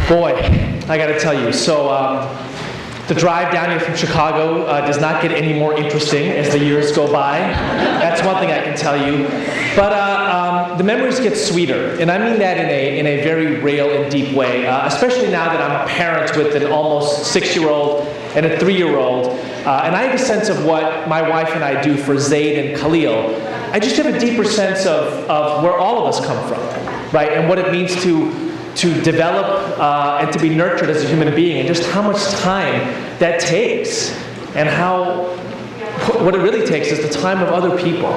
Boy, I gotta tell you, so the drive down here from Chicago does not get any more interesting as the years go by. That's one thing I can tell you. But the memories get sweeter, and I mean that in a very real and deep way, especially now that I'm a parent with an almost 6-year-old and a 3-year-old, and I have a sense of what my wife and I do for Zaid and Khalil. I just have a deeper sense of where all of us come from, right, and what it means to develop and to be nurtured as a human being, and just how much time that takes, and what it really takes is the time of other people.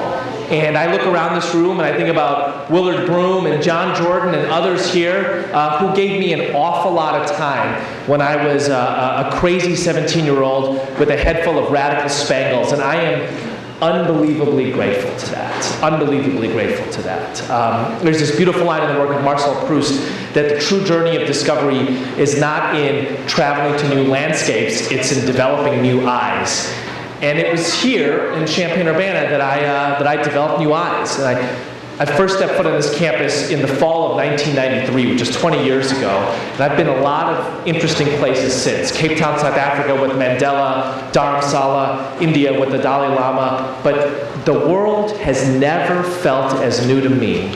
And I look around this room and I think about Willard Broom and John Jordan and others here who gave me an awful lot of time when I was a crazy 17-year-old with a head full of radical spangles, and I am unbelievably grateful to that. Unbelievably grateful to that. There's this beautiful line in the work of Marcel Proust that the true journey of discovery is not in traveling to new landscapes, it's in developing new eyes. And it was here in Champaign-Urbana that I developed new eyes. And I first stepped foot on this campus in the fall of 1993, which is 20 years ago. And I've been a lot of interesting places since. Cape Town, South Africa with Mandela, Dharamsala, India with the Dalai Lama. But the world has never felt as new to me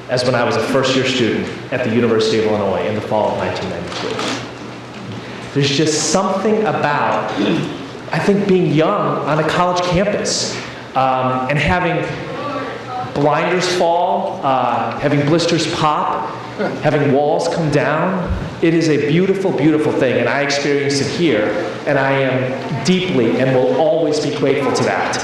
as when I was a first-year student at the University of Illinois in the fall of 1993. There's just something about, I think, being young on a college campus and having blinders fall, having blisters pop, having walls come down. It is a beautiful, beautiful thing, and I experienced it here, and I am deeply and will always be grateful to that.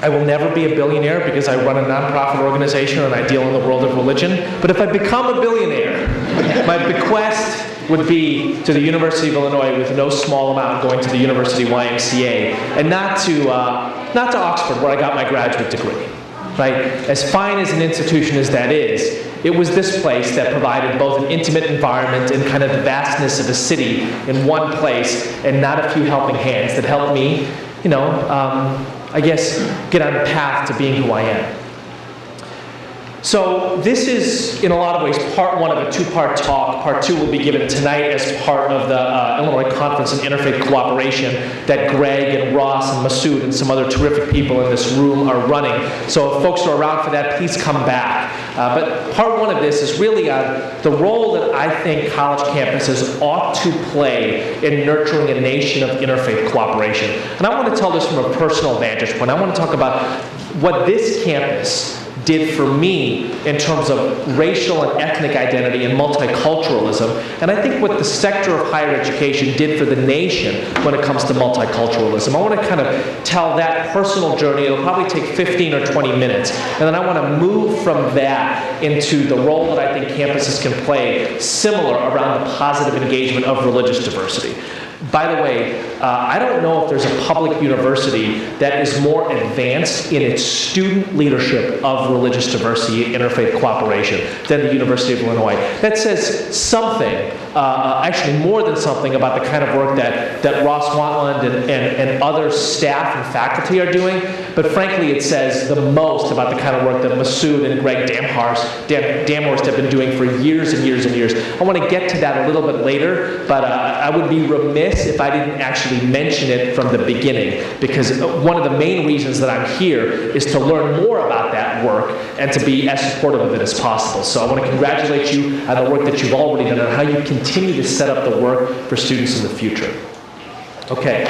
I will never be a billionaire because I run a nonprofit organization and I deal in the world of religion, but if I become a billionaire, my bequest would be to the University of Illinois, with no small amount going to the University YMCA, and not to Oxford, where I got my graduate degree. Right? As fine as an institution as that is, it was this place that provided both an intimate environment and kind of the vastness of a city in one place, and not a few helping hands that helped me, I guess, get on the path to being who I am. So this is, in a lot of ways, part one of a two-part talk. Part two will be given tonight as part of the Illinois Conference on Interfaith Cooperation that Greg and Ross and Masood and some other terrific people in this room are running. So if folks are around for that, please come back. But part one of this is really on the role that I think college campuses ought to play in nurturing a nation of interfaith cooperation. And I want to tell this from a personal vantage point. I want to talk about what this campus did for me in terms of racial and ethnic identity and multiculturalism, and I think what the sector of higher education did for the nation when it comes to multiculturalism. I want to kind of tell that personal journey. It'll probably take 15 or 20 minutes, and then I want to move from that into the role that I think campuses can play similar around the positive engagement of religious diversity. By the way, I don't know if there's a public university that is more advanced in its student leadership of religious diversity and interfaith cooperation than the University of Illinois. That says something, actually more than something, about the kind of work that Ross Wantland and other staff and faculty are doing, but frankly it says the most about the kind of work that Masood and Greg Damhorst have been doing for years and years and years. I want to get to that a little bit later, but I would be remiss if I didn't actually mention it from the beginning, because one of the main reasons that I'm here is to learn more about that work and to be as supportive of it as possible. So I want to congratulate you on the work that you've already done and how you continue to set up the work for students in the future. Okay,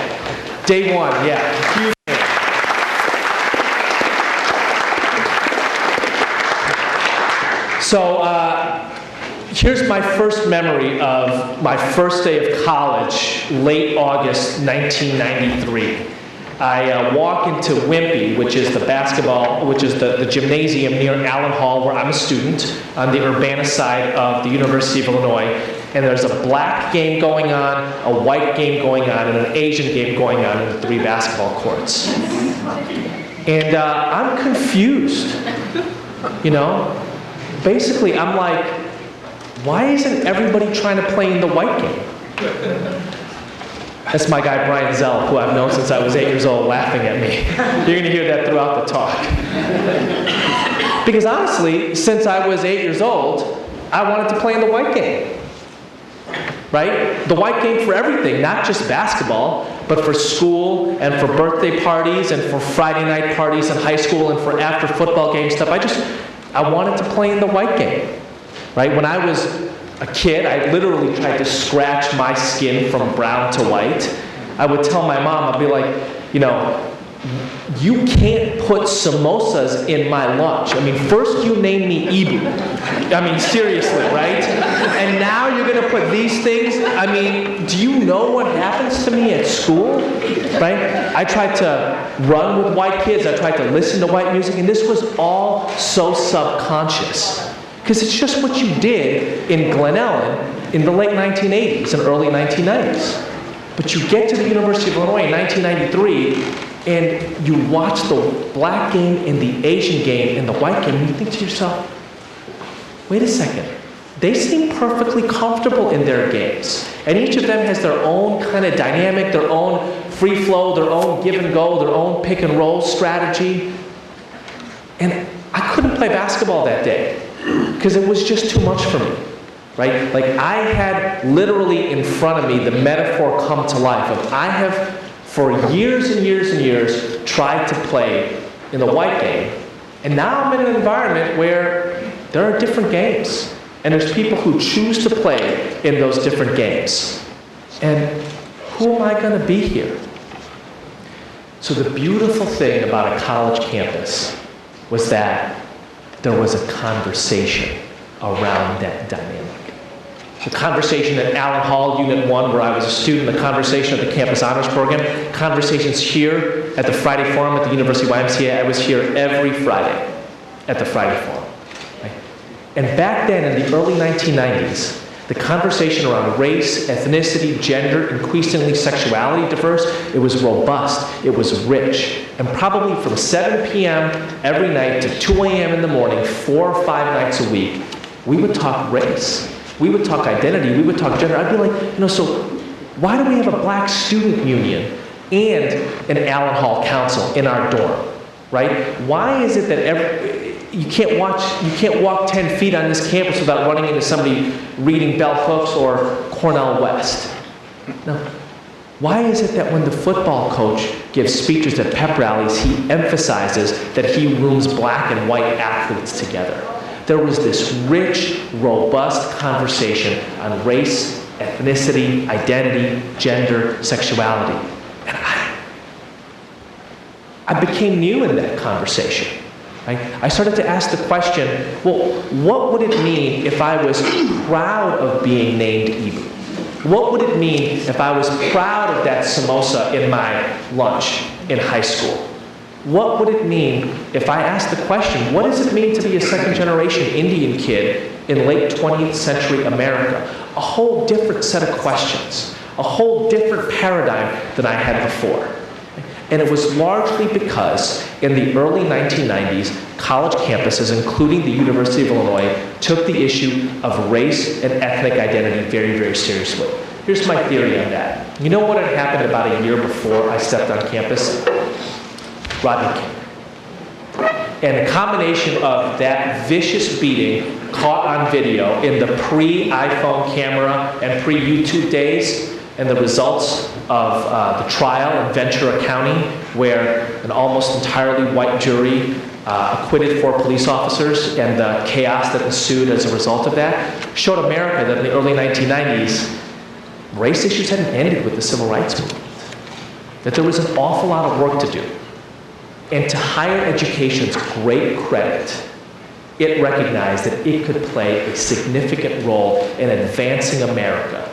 day one, yeah. So, here's my first memory of my first day of college, late August 1993. I walk into Wimpy, which is the gymnasium near Allen Hall, where I'm a student on the Urbana side of the University of Illinois. And there's a black game going on, a white game going on, and an Asian game going on in the 3 basketball courts. And I'm confused, Basically, I'm like, why isn't everybody trying to play in the white game? That's my guy Brian Zell, who I've known since I was 8 years old, laughing at me. You're going to hear that throughout the talk. Because honestly, since I was 8 years old, I wanted to play in the white game. Right? The white game for everything, not just basketball, but for school and for birthday parties and for Friday night parties in high school and for after football game stuff. I wanted to play in the white game. Right? When I was a kid, I literally tried to scratch my skin from brown to white. I would tell my mom, I'd be like, you can't put samosas in my lunch. I mean, first you named me Eboo. I mean, seriously, right? And now you're going to put these things? I mean, do you know what happens to me at school? Right? I tried to run with white kids. I tried to listen to white music. And this was all so subconscious. Because it's just what you did in Glen Ellen in the late 1980s and early 1990s. But you get to the University of Illinois in 1993, and you watch the black game and the Asian game and the white game, and you think to yourself, wait a second, they seem perfectly comfortable in their games. And each of them has their own kind of dynamic, their own free flow, their own give and go, their own pick and roll strategy. And I couldn't play basketball that day because it was just too much for me. Right? Like, I had literally in front of me the metaphor come to life of I have, for years and years and years, tried to play in the white game. And now I'm in an environment where there are different games. And there's people who choose to play in those different games. And who am I going to be here? So the beautiful thing about a college campus was that there was a conversation around that dynamic. The conversation at Allen Hall, Unit 1, where I was a student, the conversation at the Campus Honors Program, conversations here at the Friday Forum at the University YMCA. I was here every Friday at the Friday Forum. Right? And back then, in the early 1990s, the conversation around race, ethnicity, gender, increasingly sexuality diverse, it was robust, it was rich. And probably from 7 p.m. every night to 2 a.m. in the morning, 4 or 5 nights a week, we would talk race. We would talk identity, we would talk gender. I'd be like, so why do we have a black student union and an Allen Hall council in our dorm, right? Why is it that you can't walk 10 feet on this campus without running into somebody reading Bell Hooks or Cornell West? No. Why is it that when the football coach gives speeches at pep rallies, he emphasizes that he rooms black and white athletes together? There was this rich, robust conversation on race, ethnicity, identity, gender, sexuality. And I became new in that conversation. Right? I started to ask the question, well, what would it mean if I was proud of being named Eboo? What would it mean if I was proud of that samosa in my lunch in high school? What would it mean if I asked the question, what does it mean to be a second-generation Indian kid in late 20th century America? A whole different set of questions, a whole different paradigm than I had before. And it was largely because in the early 1990s, college campuses, including the University of Illinois, took the issue of race and ethnic identity very, very seriously. Here's my theory on that. You know what had happened about a year before I stepped on campus? Rodney King. And a combination of that vicious beating caught on video in the pre-iPhone camera and pre-YouTube days, and the results of the trial in Ventura County, where an almost entirely white jury acquitted 4 police officers, and the chaos that ensued as a result of that, showed America that in the early 1990s, race issues hadn't ended with the civil rights movement. That there was an awful lot of work to do. And to higher education's great credit, it recognized that it could play a significant role in advancing America,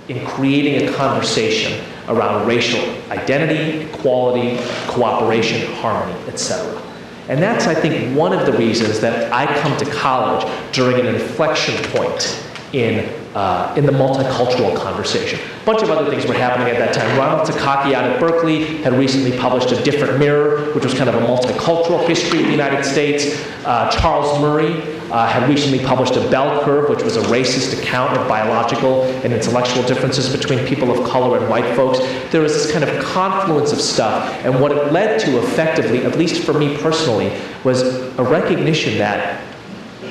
in creating a conversation around racial identity, equality, cooperation, harmony, etc. And that's, I think, one of the reasons that I come to college during an inflection point in the multicultural conversation. A bunch of other things were happening at that time. Ronald Takaki out at Berkeley had recently published A Different Mirror, which was kind of a multicultural history of the United States. Charles Murray had recently published A Bell Curve, which was a racist account of biological and intellectual differences between people of color and white folks. There was this kind of confluence of stuff, and what it led to effectively, at least for me personally, was a recognition that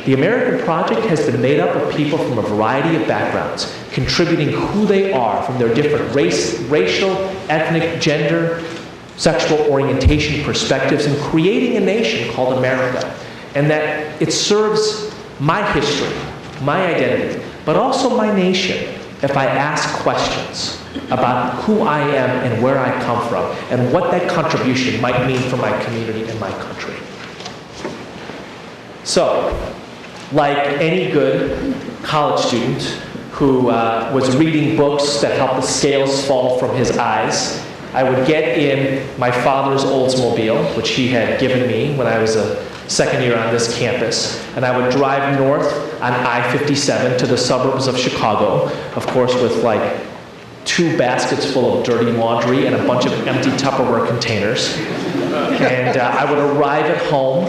the American Project has been made up of people from a variety of backgrounds, contributing who they are from their different racial, ethnic, gender, sexual orientation perspectives, and creating a nation called America. And that it serves my history, my identity, but also my nation if I ask questions about who I am and where I come from and what that contribution might mean for my community and my country. So, like any good college student who was reading books that helped the scales fall from his eyes, I would get in my father's Oldsmobile, which he had given me when I was a second year on this campus, and I would drive north on I-57 to the suburbs of Chicago, of course with like 2 baskets full of dirty laundry and a bunch of empty Tupperware containers. And I would arrive at home,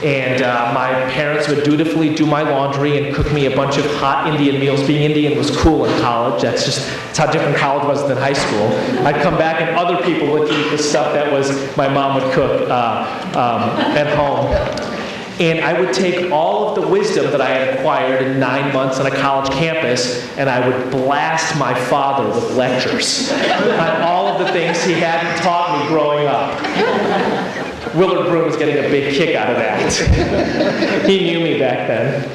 and my parents would dutifully do my laundry and cook me a bunch of hot Indian meals. Being Indian was cool in college. That's how different college was than high school. I'd come back and other people would eat the stuff that was my mom would cook at home. And I would take all of the wisdom that I had acquired in 9 months on a college campus, and I would blast my father with lectures on all of the things he hadn't taught me growing up. Willard Broom was getting a big kick out of that. He knew me back then.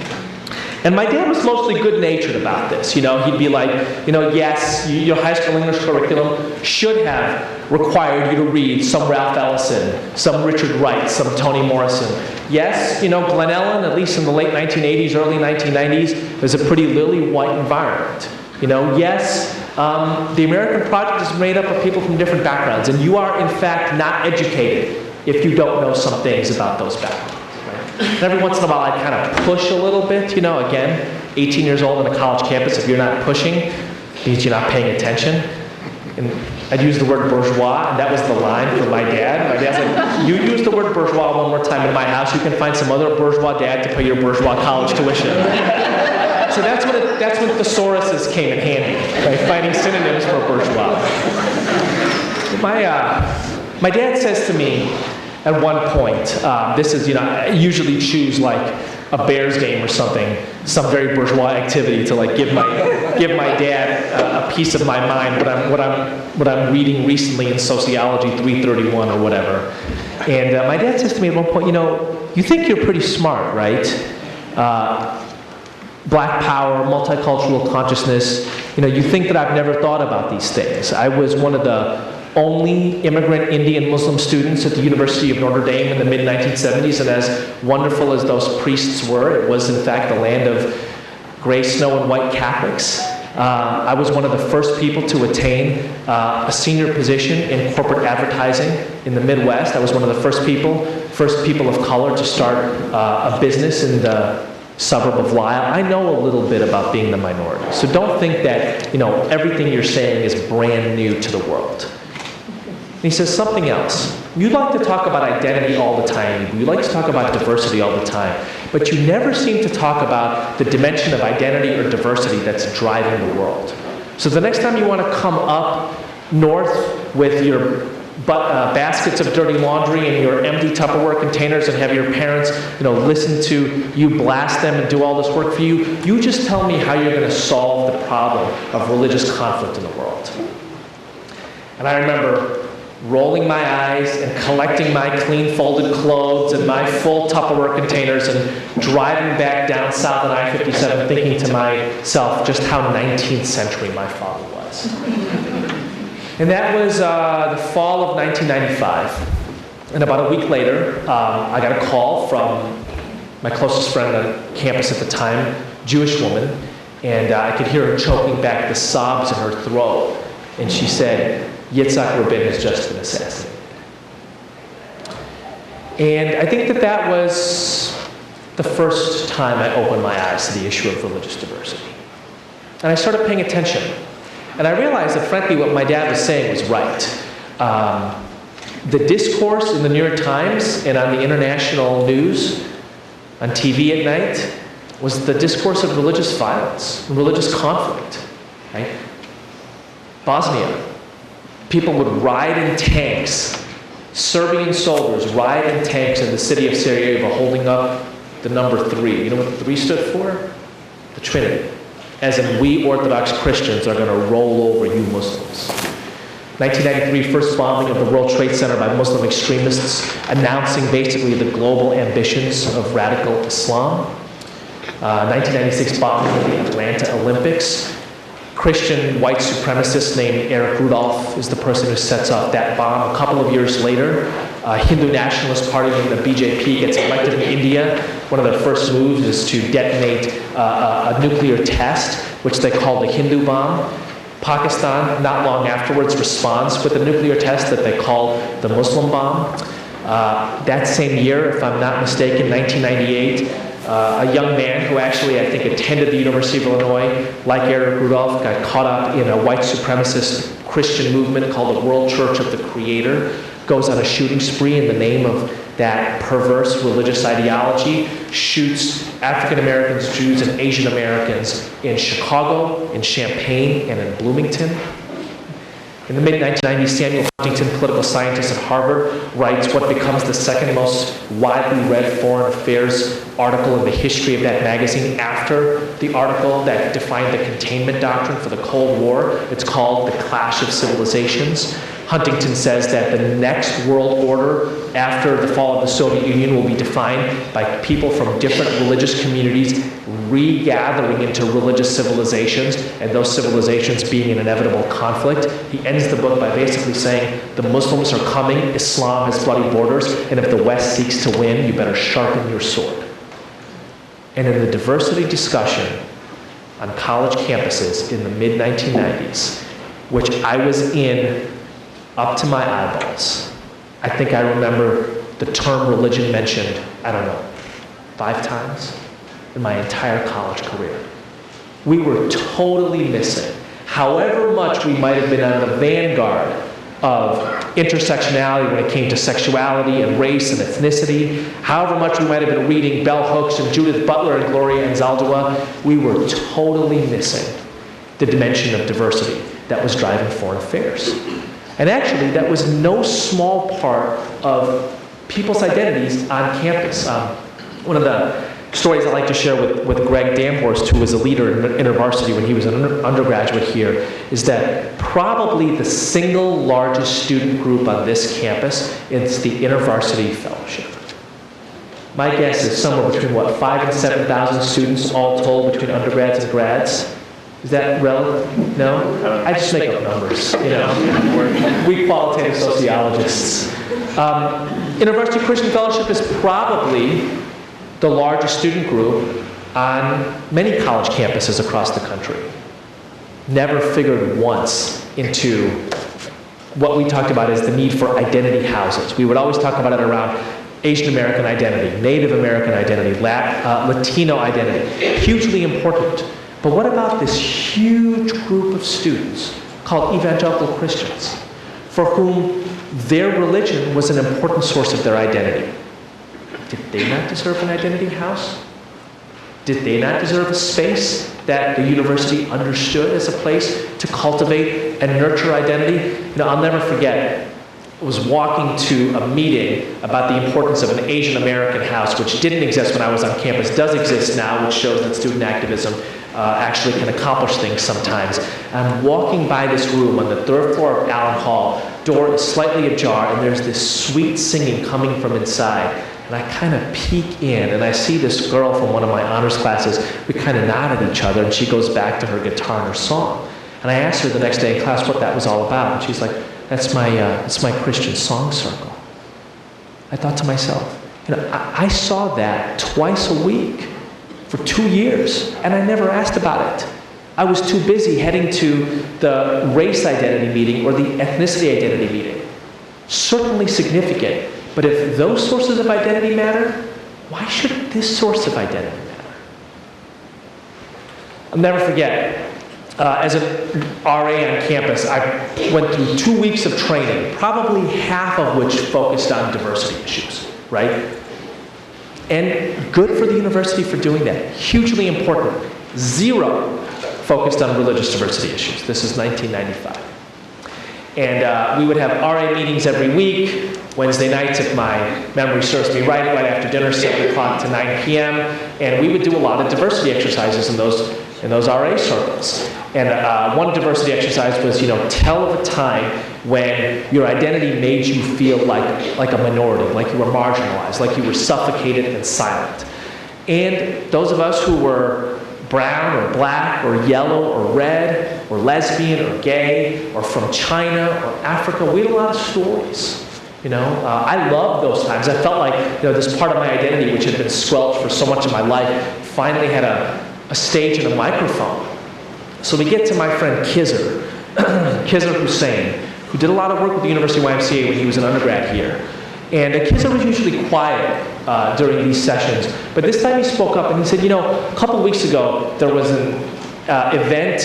And my dad was mostly good-natured about this. You know, he'd be like, yes, your high school English curriculum should have required you to read some Ralph Ellison, some Richard Wright, some Toni Morrison. Yes, Glen Ellen, at least in the late 1980s, early 1990s, was a pretty lily-white environment. Yes, the American Project is made up of people from different backgrounds, and you are, in fact, not educated if you don't know some things about those backgrounds. Right? And every once in a while, I kind of push a little bit. Again, 18 years old on a college campus, if you're not pushing, it means you're not paying attention. And I'd use the word bourgeois, and that was the line for my dad. My dad's like, you use the word bourgeois one more time in my house, you can find some other bourgeois dad to pay your bourgeois college tuition. So that's when thesauruses came in handy, right? Finding synonyms for bourgeois. My dad says to me at one point, this is, I usually choose like a Bears game or something, some very bourgeois activity to like give my dad a piece of my mind, what I'm reading recently in Sociology 331 or whatever. And my dad says to me at one point, you think you're pretty smart, right? Black power, multicultural consciousness, you think that I've never thought about these things. I was one of the only immigrant Indian Muslim students at the University of Notre Dame in the mid-1970s, and as wonderful as those priests were, it was in fact the land of gray snow and white Catholics. I was one of the first people to attain a senior position in corporate advertising in the Midwest. I was one of the first people of color to start a business in the suburb of Lisle. I know a little bit about being the minority. So don't think that, everything you're saying is brand new to the world. And he says something else. You like to talk about identity all the time. You like to talk about diversity all the time. But you never seem to talk about the dimension of identity or diversity that's driving the world. So the next time you want to come up north with your baskets of dirty laundry and your empty Tupperware containers and have your parents, listen to you blast them and do all this work for you, you just tell me how you're going to solve the problem of religious conflict in the world. And I remember rolling my eyes and collecting my clean folded clothes and my full Tupperware containers and driving back down south on I-57 thinking to myself just how 19th century my father was. And that was the fall of 1995. And about a week later, I got a call from my closest friend on campus at the time, Jewish woman, and I could hear her choking back the sobs in her throat. And she said, Yitzhak Rabin has just been assassinated. And I think that was the first time I opened my eyes to the issue of religious diversity. And I started paying attention. And I realized that, frankly, what my dad was saying was right. The discourse in the New York Times and on the international news, on TV at night, was the discourse of religious violence, religious conflict. Right? Bosnia. People would ride in tanks. Serbian soldiers ride in tanks in the city of Sarajevo holding up the number 3. You know what the 3 stood for? The Trinity. As in, we Orthodox Christians are going to roll over you Muslims. 1993, first bombing of the World Trade Center by Muslim extremists, announcing basically the global ambitions of radical Islam. 1996 bombing of the Atlanta Olympics. Christian white supremacist named Eric Rudolph is the person who sets off that bomb. A couple of years later, a Hindu nationalist party named the BJP gets elected in India. One of their first moves is to detonate a nuclear test, which they call the Hindu bomb. Pakistan, not long afterwards, responds with a nuclear test that they call the Muslim bomb. That same year, if I'm not mistaken, 1998, a young man who actually, I think, attended the University of Illinois, like Eric Rudolph, got caught up in a white supremacist Christian movement called the World Church of the Creator, goes on a shooting spree in the name of that perverse religious ideology, shoots African Americans, Jews, and Asian Americans in Chicago, in Champaign, and in Bloomington. In the mid-1990s, Samuel Huntington, political scientist at Harvard, writes what becomes the second most widely read foreign affairs article in the history of that magazine after the article that defined the containment doctrine for the Cold War. It's called The Clash of Civilizations. Huntington says that the next world order after the fall of the Soviet Union will be defined by people from different religious communities regathering into religious civilizations, and those civilizations being in inevitable conflict. He ends the book by basically saying, the Muslims are coming, Islam has bloody borders, and if the West seeks to win, you better sharpen your sword. And in the diversity discussion on college campuses in the mid-1990s, which I was in up to my eyeballs, I think I remember the term religion mentioned, 5 times in my entire college career. We were totally missing, however much we might have been on the vanguard of intersectionality when it came to sexuality and race and ethnicity, however much we might have been reading bell hooks and Judith Butler and Gloria Anzaldúa, we were totally missing the dimension of diversity that was driving foreign affairs. And actually, that was no small part of people's identities on campus. One of the stories I like to share with Greg Damhorst, who was a leader in InterVarsity when he was an undergraduate here, is that probably the single largest student group on this campus is the InterVarsity Fellowship. My guess is somewhere between, 5,000 and 7,000 students all told between undergrads and grads. Is that relevant? No? I just make up numbers, We're weak qualitative sociologists. InterVarsity Christian Fellowship is probably the largest student group on many college campuses across the country. Never figured once into what we talked about as the need for identity houses. We would always talk about it around Asian American identity, Native American identity, Latino identity. Hugely important. But what about this huge group of students called evangelical Christians, for whom their religion was an important source of their identity? Did they not deserve an identity house? Did they not deserve a space that the university understood as a place to cultivate and nurture identity? I'll never forget, I was walking to a meeting about the importance of an Asian American house, which didn't exist when I was on campus, does exist now, which shows that student activism actually can accomplish things sometimes. I'm walking by this room on the 3rd floor of Allen Hall. Door is slightly ajar, and there's this sweet singing coming from inside. And I kind of peek in, and I see this girl from one of my honors classes. We kind of nod at each other, and she goes back to her guitar and her song. And I asked her the next day in class what that was all about, and she's like, it's my Christian song circle. I thought to myself, I saw that twice a week for 2 years, and I never asked about it. I was too busy heading to the race identity meeting or the ethnicity identity meeting. Certainly significant, but if those sources of identity matter, why shouldn't this source of identity matter? I'll never forget, as an RA on campus, I went through 2 weeks of training, probably half of which focused on diversity issues, right? And good for the university for doing that. Hugely important. 0 focused on religious diversity issues. This is 1995. And we would have RA meetings every week, Wednesday nights, if my memory serves me right after dinner, 7 o'clock to 9 p.m. And we would do a lot of diversity exercises in those RA circles. And one diversity exercise was, tell of a time when your identity made you feel like a minority, like you were marginalized, like you were suffocated and silent. And those of us who were brown or black or yellow or red or lesbian or gay or from China or Africa, we had a lot of stories. I loved those times. I felt like this part of my identity, which had been squelched for so much of my life, finally had a stage and a microphone. So we get to my friend Khizr Hussain, who did a lot of work with the University of YMCA when he was an undergrad here. And Khizr was usually quiet during these sessions, but this time he spoke up and he said, a couple of weeks ago there was an event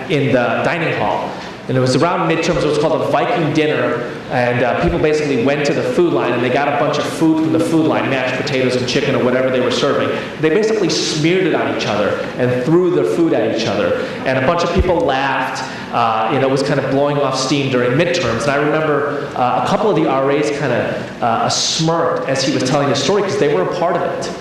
in the dining hall. And it was around midterms. It was called a Viking dinner, and people basically went to the food line and they got a bunch of food from the food line, mashed potatoes and chicken or whatever they were serving. They basically smeared it on each other and threw their food at each other. And a bunch of people laughed. It was kind of blowing off steam during midterms. And I remember a couple of the RAs kind of smirked as he was telling the story because they were a part of it,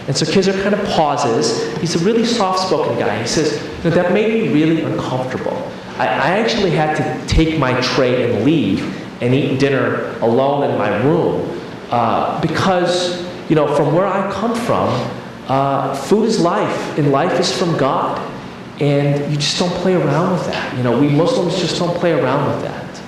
And so Khizr kind of pauses. He's a really soft-spoken guy. He says, that made me really uncomfortable. I actually had to take my tray and leave and eat dinner alone in my room because, from where I come from, food is life, and life is from God. And you just don't play around with that. We Muslims just don't play around with that.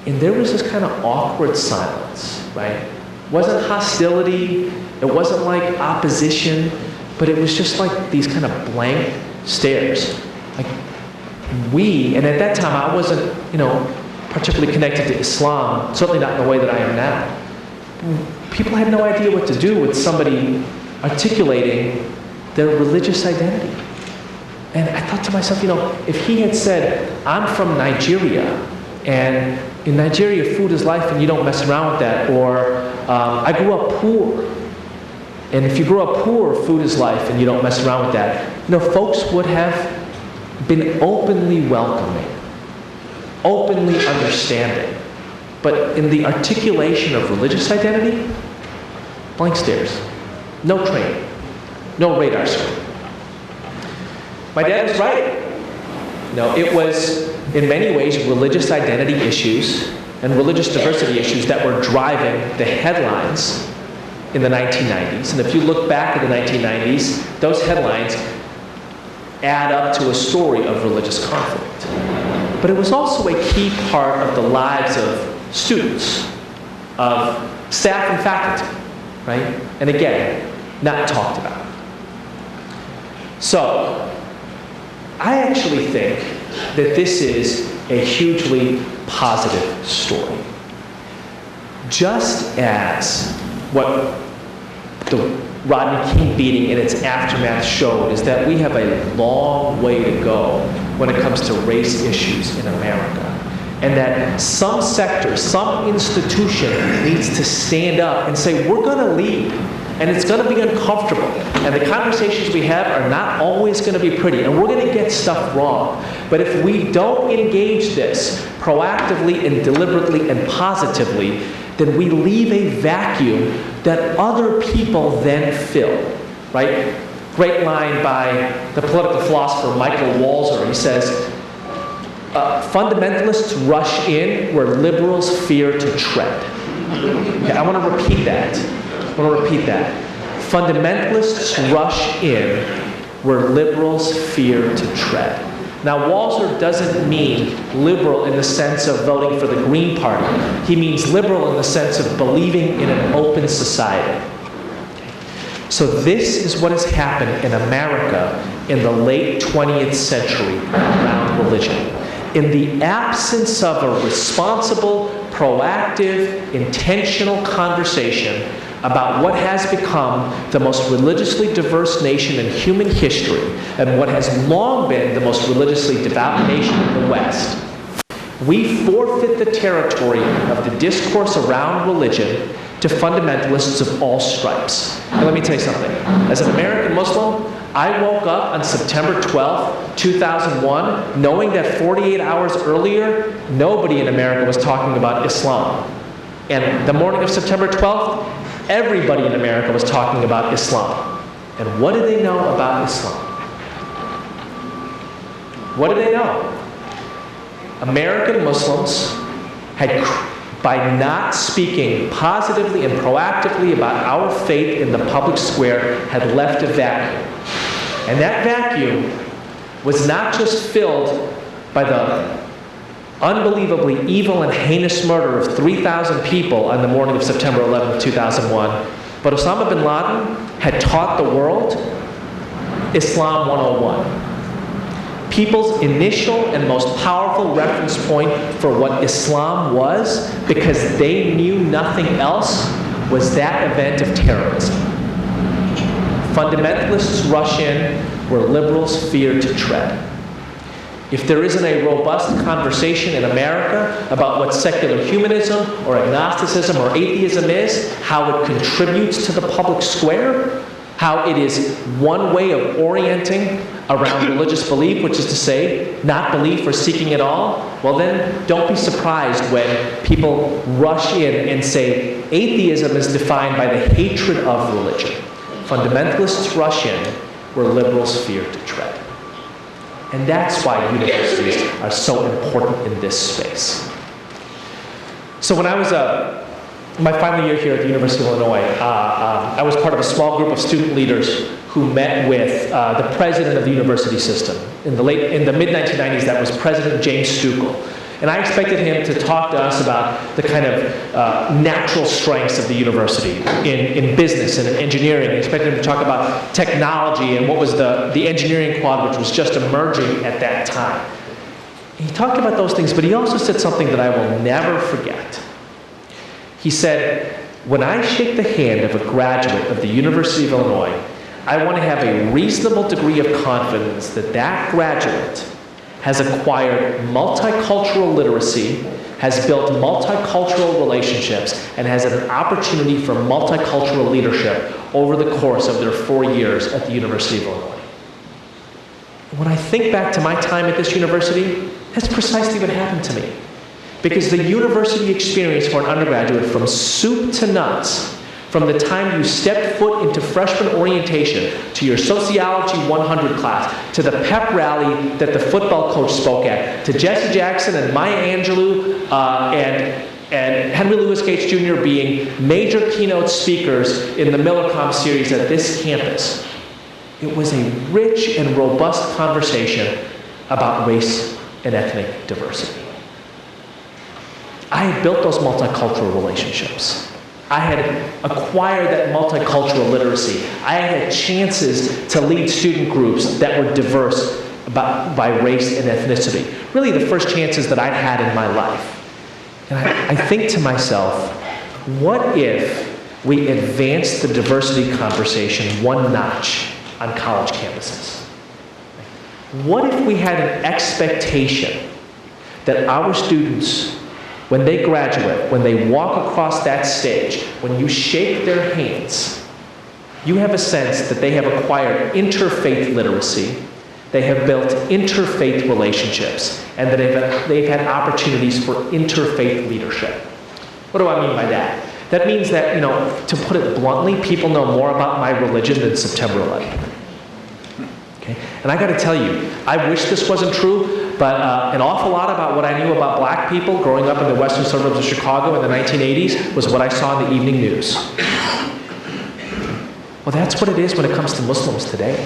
And there was this kind of awkward silence, right? It wasn't hostility, it wasn't like opposition, but it was just like these kind of blank stares. Like and at that time I wasn't, particularly connected to Islam, certainly not in the way that I am now. People had no idea what to do with somebody articulating their religious identity. And I thought to myself, if he had said, I'm from Nigeria, and in Nigeria, food is life and you don't mess around with that. Or I grew up poor. And if you grew up poor, food is life and you don't mess around with that. Folks would have been openly welcoming, openly understanding. But in the articulation of religious identity, blank stares. No training. No radar screen. My dad was right. It was, in many ways, religious identity issues and religious diversity issues that were driving the headlines in the 1990s. And if you look back at the 1990s, those headlines add up to a story of religious conflict. But it was also a key part of the lives of students, of staff and faculty, right? And again, not talked about. So, I actually think that this is a hugely positive story. Just as what the Rodney King beating and its aftermath showed is that we have a long way to go when it comes to race issues in America. And that some sector, some institution needs to stand up and say, we're going to lead. And it's going to be uncomfortable. And the conversations we have are not always going to be pretty. And we're going to get stuff wrong. But if we don't engage this proactively and deliberately and positively, then we leave a vacuum that other people then fill. Right? Great line by the political philosopher Michael Walzer. He says, fundamentalists rush in where liberals fear to tread. Okay, I want to repeat that. Fundamentalists rush in where liberals fear to tread. Now, Walzer doesn't mean liberal in the sense of voting for the Green Party. He means liberal in the sense of believing in an open society. So this is what has happened in America in the late 20th century around religion. In the absence of a responsible, proactive, intentional conversation about what has become the most religiously diverse nation in human history and what has long been the most religiously devout nation in the West, we forfeit the territory of the discourse around religion to fundamentalists of all stripes. And let me tell you something. As an American Muslim, I woke up on September 12th, 2001, knowing that 48 hours earlier, nobody in America was talking about Islam. And the morning of September 12th, everybody in America was talking about Islam. And what did they know about Islam? What did they know? American Muslims had, by not speaking positively and proactively about our faith in the public square, had left a vacuum. And that vacuum was not just filled by the unbelievably evil and heinous murder of 3,000 people on the morning of September 11th, 2001, but Osama bin Laden had taught the world Islam 101. People's initial and most powerful reference point for what Islam was, because they knew nothing else, was that event of terrorism. Fundamentalists rush in where liberals fear to tread. If there isn't a robust conversation in America about what secular humanism or agnosticism or atheism is, how it contributes to the public square, how it is one way of orienting around religious belief, which is to say, not belief or seeking at all, well then, don't be surprised when people rush in and say atheism is defined by the hatred of religion. Fundamentalists rush in where liberals fear to tread. And that's why universities are so important in this space. So when I was my final year here at the University of Illinois, I was part of a small group of student leaders who met with the president of the university system. In the mid-1990s, that was President James Stuckel. And I expected him to talk to us about the kind of natural strengths of the university in business and in engineering. I expected him to talk about technology and what was the engineering quad, which was just emerging at that time. He talked about those things, but he also said something that I will never forget. He said, when I shake the hand of a graduate of the University of Illinois, I want to have a reasonable degree of confidence that that graduate has acquired multicultural literacy, has built multicultural relationships, and has an opportunity for multicultural leadership over the course of their 4 years at the University of Illinois. When I think back to my time at this university, that's precisely what happened to me. Because the university experience for an undergraduate, from soup to nuts, from the time you stepped foot into freshman orientation, to your Sociology 100 class, to the pep rally that the football coach spoke at, to Jesse Jackson and Maya Angelou and Henry Louis Gates Jr. being major keynote speakers in the Millercom series at this campus, it was a rich and robust conversation about race and ethnic diversity. I had built those multicultural relationships. I had acquired that multicultural literacy. I had chances to lead student groups that were diverse by race and ethnicity. Really the first chances that I'd had in my life. And I think to myself, what if we advanced the diversity conversation one notch on college campuses? What if we had an expectation that our students, when they graduate, when they walk across that stage, when you shake their hands, you have a sense that they have acquired interfaith literacy, they have built interfaith relationships, and that they've had opportunities for interfaith leadership. What do I mean by that? That means that, to put it bluntly, people know more about my religion than September 11th. Okay? And I got to tell you, I wish this wasn't true, but an awful lot about what I knew about black people growing up in the western suburbs of Chicago in the 1980s was what I saw in the evening news. Well, that's what it is when it comes to Muslims today.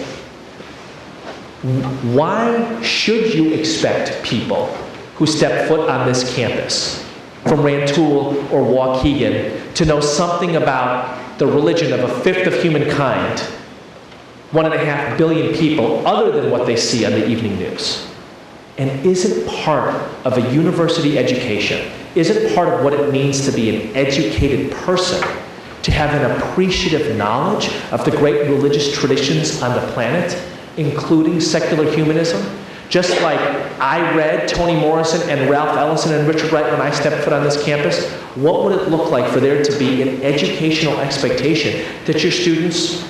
Why should you expect people who step foot on this campus, from Rantoul or Waukegan, to know something about the religion of a fifth of humankind, 1.5 billion people, other than what they see on the evening news? And isn't part of a university education, isn't part of what it means to be an educated person, to have an appreciative knowledge of the great religious traditions on the planet, including secular humanism? Just like I read Toni Morrison and Ralph Ellison and Richard Wright when I stepped foot on this campus, what would it look like for there to be an educational expectation that your students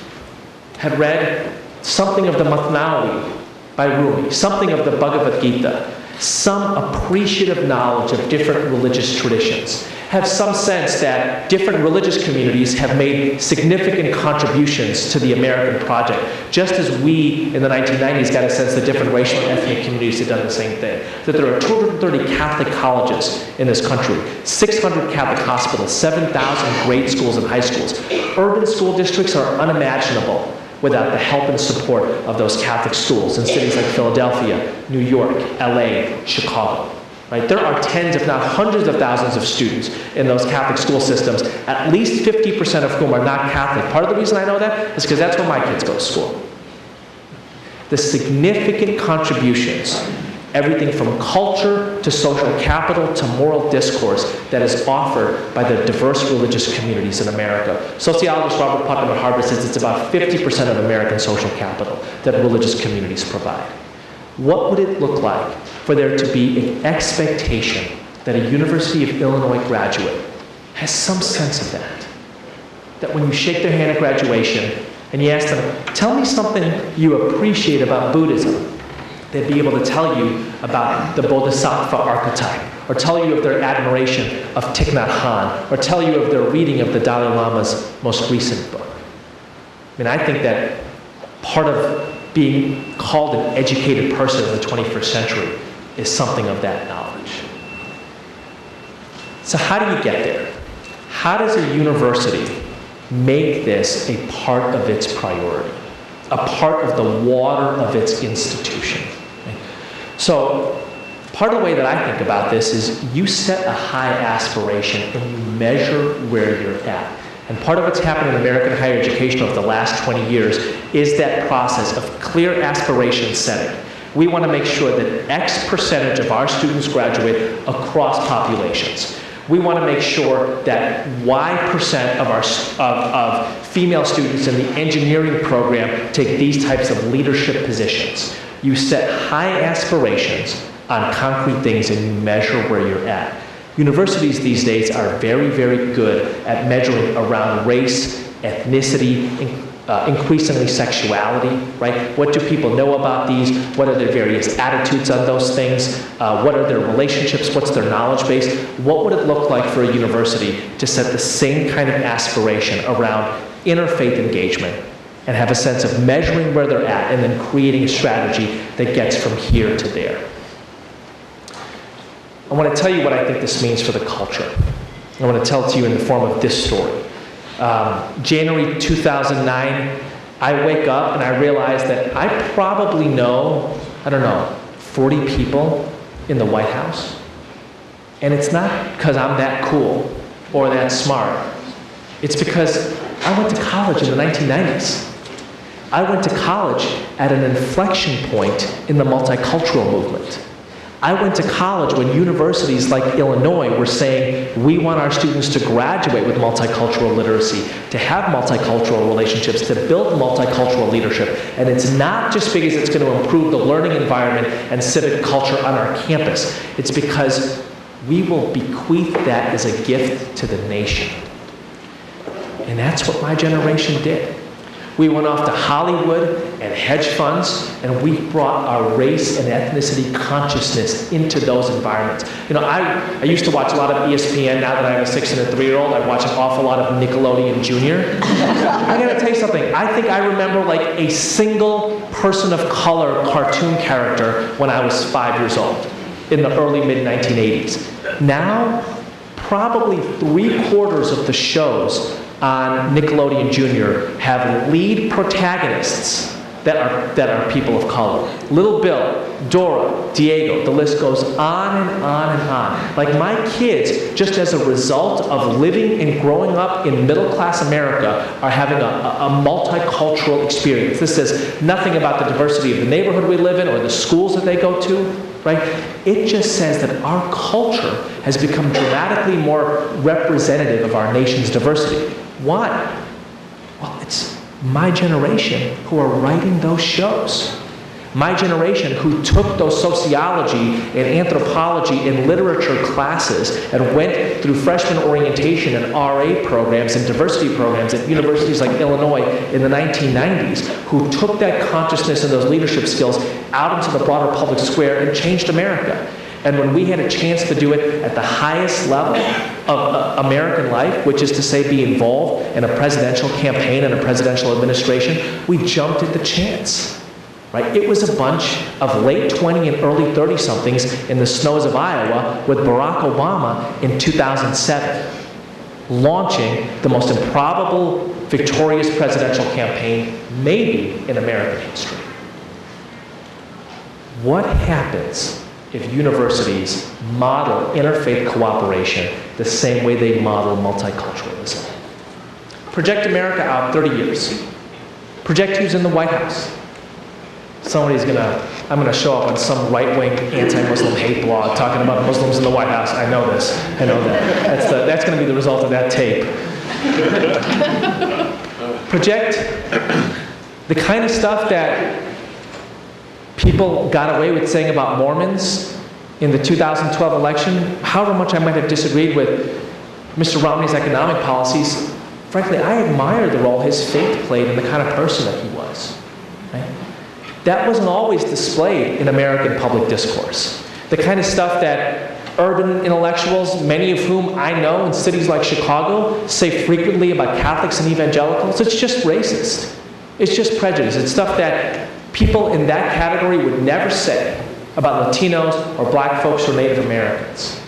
had read something of the Matnawi by Rumi, something of the Bhagavad Gita, some appreciative knowledge of different religious traditions, have some sense that different religious communities have made significant contributions to the American project, just as we in the 1990s got a sense that different racial and ethnic communities had done the same thing. That there are 230 Catholic colleges in this country, 600 Catholic hospitals, 7,000 grade schools and high schools. Urban school districts are unimaginable without the help and support of those Catholic schools in cities like Philadelphia, New York, LA, Chicago. Right? There are tens, if not hundreds of thousands of students in those Catholic school systems, at least 50% of whom are not Catholic. Part of the reason I know that is because that's where my kids go to school. The significant contributions, everything from culture to social capital to moral discourse, that is offered by the diverse religious communities in America. Sociologist Robert Putnam at Harvard says it's about 50% of American social capital that religious communities provide. What would it look like for there to be an expectation that a University of Illinois graduate has some sense of that? That when you shake their hand at graduation and you ask them, tell me something you appreciate about Buddhism, they'd be able to tell you about the Bodhisattva archetype, or tell you of their admiration of Thich Nhat Hanh, or tell you of their reading of the Dalai Lama's most recent book. I mean, I think that part of being called an educated person in the 21st century is something of that knowledge. So how do you get there? How does a university make this a part of its priority, a part of the water of its institution? So part of the way that I think about this is you set a high aspiration and you measure where you're at. And part of what's happened in American higher education over the last 20 years is that process of clear aspiration setting. We want to make sure that X percentage of our students graduate across populations. We want to make sure that Y percent of our female students in the engineering program take these types of leadership positions. You set high aspirations on concrete things and you measure where you're at. Universities these days are very, very good at measuring around race, ethnicity, increasingly sexuality, right? What do people know about these? What are their various attitudes on those things? What are their relationships? What's their knowledge base? What would it look like for a university to set the same kind of aspiration around interfaith engagement and have a sense of measuring where they're at and then creating a strategy that gets from here to there? I want to tell you what I think this means for the culture. I want to tell it to you in the form of this story. January 2009, I wake up and I realize that I probably know, 40 people in the White House. And it's not because I'm that cool or that smart. It's because I went to college in the 1990s. I went to college at an inflection point in the multicultural movement. I went to college when universities like Illinois were saying, we want our students to graduate with multicultural literacy, to have multicultural relationships, to build multicultural leadership. And it's not just because it's going to improve the learning environment and civic culture on our campus. It's because we will bequeath that as a gift to the nation. And that's what my generation did. We went off to Hollywood and hedge funds, and we brought our race and ethnicity consciousness into those environments. You know, I used to watch a lot of ESPN. Now that I have a 6 and a 3-year-old, I watch an awful lot of Nickelodeon Jr. I gotta tell you something. I think I remember like a single person of color cartoon character when I was 5 years old in the early mid-1980s. Now, probably 3/4 of the shows on Nickelodeon Jr. have lead protagonists that are people of color. Little Bill, Dora, Diego, the list goes on and on and on. Like my kids, just as a result of living and growing up in middle-class America, are having a multicultural experience. This says nothing about the diversity of the neighborhood we live in or the schools that they go to, right? It just says that our culture has become dramatically more representative of our nation's diversity. Why? Well, it's my generation who are writing those shows. my generation, who took those sociology and anthropology and literature classes and went through freshman orientation and RA programs and diversity programs at universities like Illinois in the 1990s, who took that consciousness and those leadership skills out into the broader public square and changed America. And when we had a chance to do it at the highest level of American life, which is to say be involved in a presidential campaign and a presidential administration, we jumped at the chance. Right? It was a bunch of late 20 and early 30-somethings in the snows of Iowa with Barack Obama in 2007, launching the most improbable victorious presidential campaign maybe in American history. What happens if universities model interfaith cooperation the same way they model multiculturalism? Project America out 30 years. Project who's in the White House. I'm gonna show up on some right-wing anti-Muslim hate blog talking about Muslims in the White House. I know this, I know that. That's gonna be the result of that tape. Project the kind of stuff that people got away with saying about Mormons in the 2012 election. However much I might have disagreed with Mr. Romney's economic policies, frankly, I admire the role his faith played in the kind of person that he was. Right? That wasn't always displayed in American public discourse. The kind of stuff that urban intellectuals, many of whom I know in cities like Chicago, say frequently about Catholics and evangelicals, it's just racist. It's just prejudice. It's stuff that people in that category would never say about Latinos or black folks or Native Americans.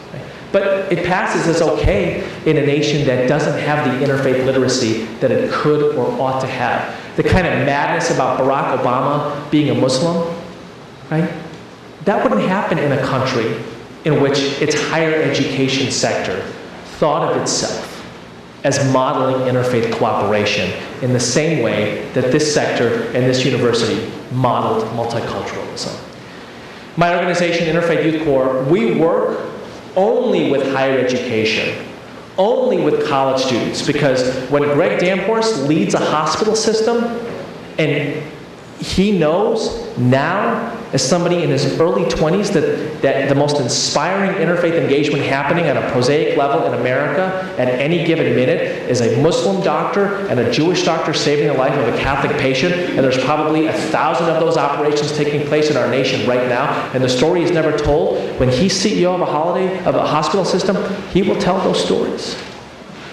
But it passes as okay in a nation that doesn't have the interfaith literacy that it could or ought to have. The kind of madness about Barack Obama being a Muslim, right? That wouldn't happen in a country in which its higher education sector thought of itself as modeling interfaith cooperation in the same way that this sector and this university modeled multiculturalism. My organization, Interfaith Youth Corps, we work only with higher education, only with college students, because when Greg Danforth leads a hospital system, and he knows now, as somebody in his early 20s, that the most inspiring interfaith engagement happening at a prosaic level in America at any given minute is a Muslim doctor and a Jewish doctor saving the life of a Catholic patient, and there's probably 1,000 of those operations taking place in our nation right now, and the story is never told. When he's CEO of a hospital system, he will tell those stories.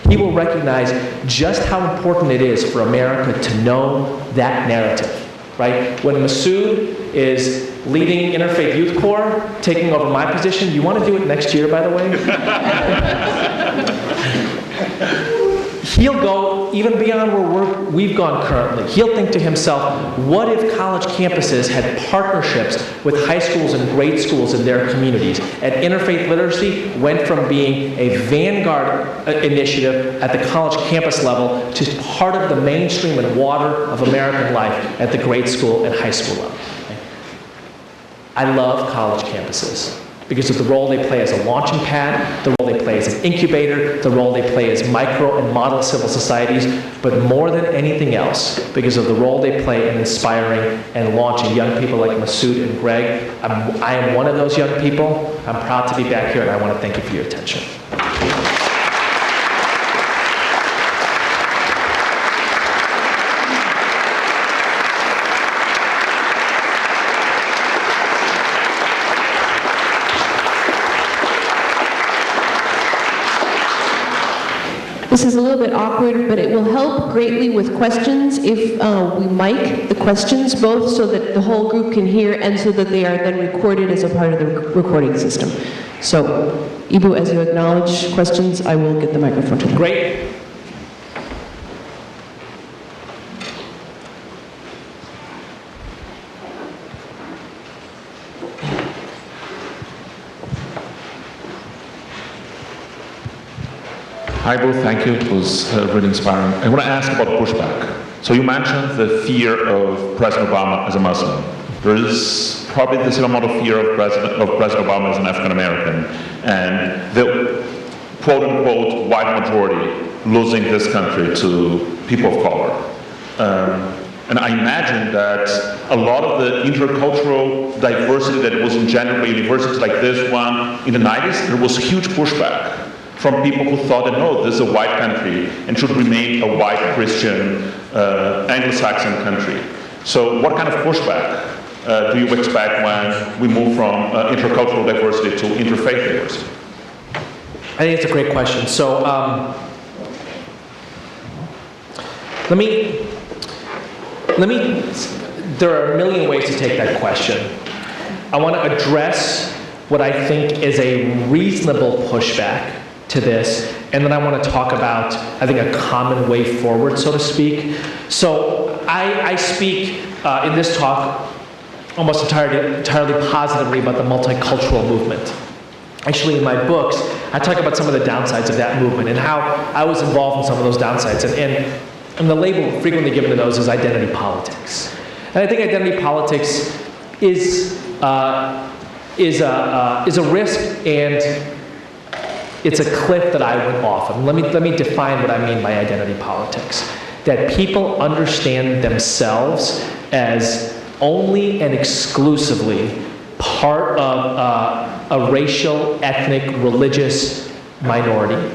He will recognize just how important it is for America to know that narrative. Right? When Masood is leading Interfaith Youth Corps, taking over my position, you want to do it next year, by the way? He'll go even beyond where we've gone currently. He'll think to himself, what if college campuses had partnerships with high schools and grade schools in their communities? And interfaith literacy went from being a vanguard initiative at the college campus level to part of the mainstream and water of American life at the grade school and high school level. I love college campuses because of the role they play as a launching pad, the role they play as an incubator, the role they play as micro and model civil societies, but more than anything else, because of the role they play in inspiring and launching young people like Masood and Greg. I am one of those young people. I'm proud to be back here, and I want to thank you for your attention. This is a little bit awkward, but it will help greatly with questions if we mic the questions, both so that the whole group can hear and so that they are then recorded as a part of the recording system. So, Eboo, as you acknowledge questions, I will get the microphone to you. Great. Hi, Eboo, thank you. It was really inspiring. I want to ask about pushback. So you mentioned the fear of President Obama as a Muslim. There is probably the same amount of fear of President Obama as an African American, and the quote-unquote white majority losing this country to people of color. And I imagine that a lot of the intercultural diversity that was engendered by universities like this one in the 90s, there was huge pushback from people who thought that, no, this is a white country and should remain a white Christian Anglo-Saxon country. So what kind of pushback do you expect when we move from intercultural diversity to interfaith diversity? I think it's a great question. So there are a million ways to take that question. I want to address what I think is a reasonable pushback to this, and then I want to talk about, I think, a common way forward, so to speak. So I speak in this talk almost entirely positively about the multicultural movement. Actually, in my books, I talk about some of the downsides of that movement and how I was involved in some of those downsides. And the label frequently given to those is identity politics. And I think identity politics is a risk, and it's a cliff that I went off of. Let me define what I mean by identity politics. That people understand themselves as only and exclusively part of a racial, ethnic, religious minority.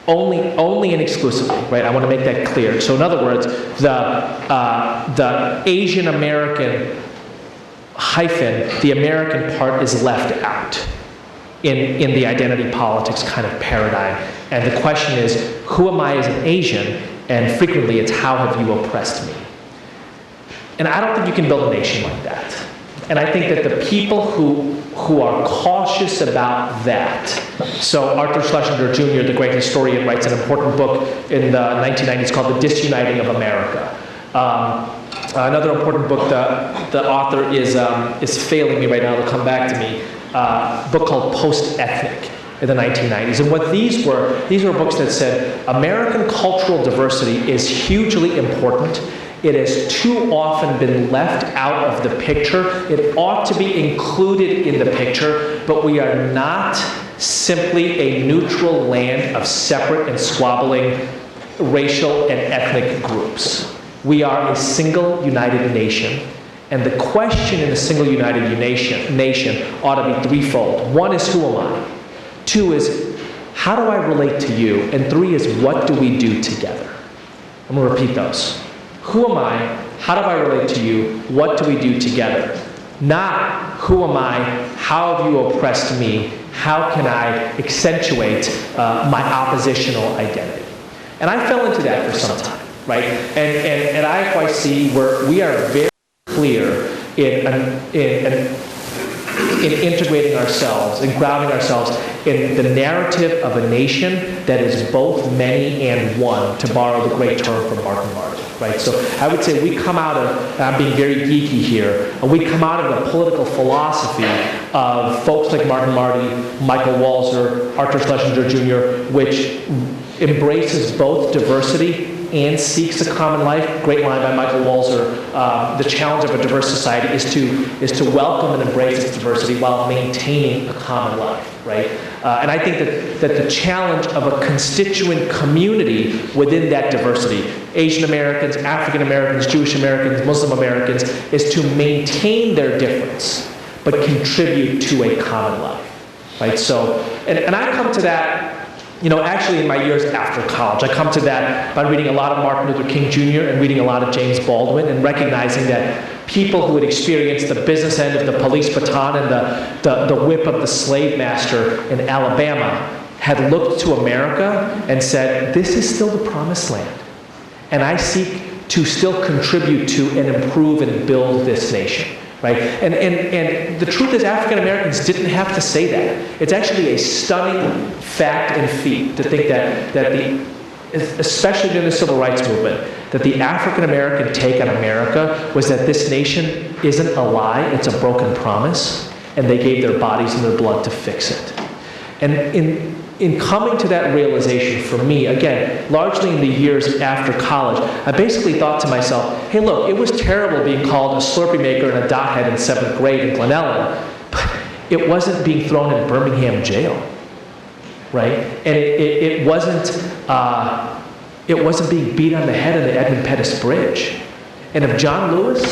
Only and exclusively, right? I want to make that clear. So in other words, the Asian American hyphen, the American part is left out in the identity politics kind of paradigm. And the question is, who am I as an Asian? And frequently it's, how have you oppressed me? And I don't think you can build a nation like that. And I think that the people who are cautious about that, so Arthur Schlesinger Jr., the great historian, writes an important book in the 1990s called The Disuniting of America. Another important book, the author is failing me right now, it'll come back to me, a book called Post-Ethnic in the 1990s. And what these were books that said American cultural diversity is hugely important. It has too often been left out of the picture. It ought to be included in the picture, but we are not simply a neutral land of separate and squabbling racial and ethnic groups. We are a single united nation, and the question in a single united nation ought to be threefold. One is, who am I? Two is, how do I relate to you? And three is, what do we do together? I'm going to repeat those. Who am I? How do I relate to you? What do we do together? Not, who am I? How have you oppressed me? How can I accentuate my oppositional identity? And I fell into that for some time, right? And at IFYC, we are very clear in integrating ourselves and grounding ourselves in the narrative of a nation that is both many and one, to borrow the great term from Martin Marty, right? So I would say we come out of, and I'm being very geeky here, we come out of the political philosophy of folks like Martin Marty, Michael Walzer, Arthur Schlesinger Jr., which embraces both diversity and seeks a common life. Great line by Michael Walzer. The challenge of a diverse society is to welcome and embrace its diversity while maintaining a common life, right? And I think that the challenge of a constituent community within that diversity, Asian Americans, African Americans, Jewish Americans, Muslim Americans, is to maintain their difference, but contribute to a common life, right? So, and I come to that, actually in my years after college. I come to that by reading a lot of Martin Luther King Jr. and reading a lot of James Baldwin, and recognizing that people who had experienced the business end of the police baton and the whip of the slave master in Alabama had looked to America and said, this is still the promised land. And I seek to still contribute to and improve and build this nation. Right? And the truth is, African Americans didn't have to say that. It's actually a stunning fact and feat to think that especially during the Civil Rights Movement, that the African American take on America was that this nation isn't a lie, it's a broken promise, and they gave their bodies and their blood to fix it. And in coming to that realization for me, again, largely in the years after college, I basically thought to myself, hey look, it was terrible being called a Slurpee maker and a dothead in 7th grade in Glen Ellen, but it wasn't being thrown in Birmingham jail, right? And it wasn't being beat on the head on the Edmund Pettus Bridge. And if John Lewis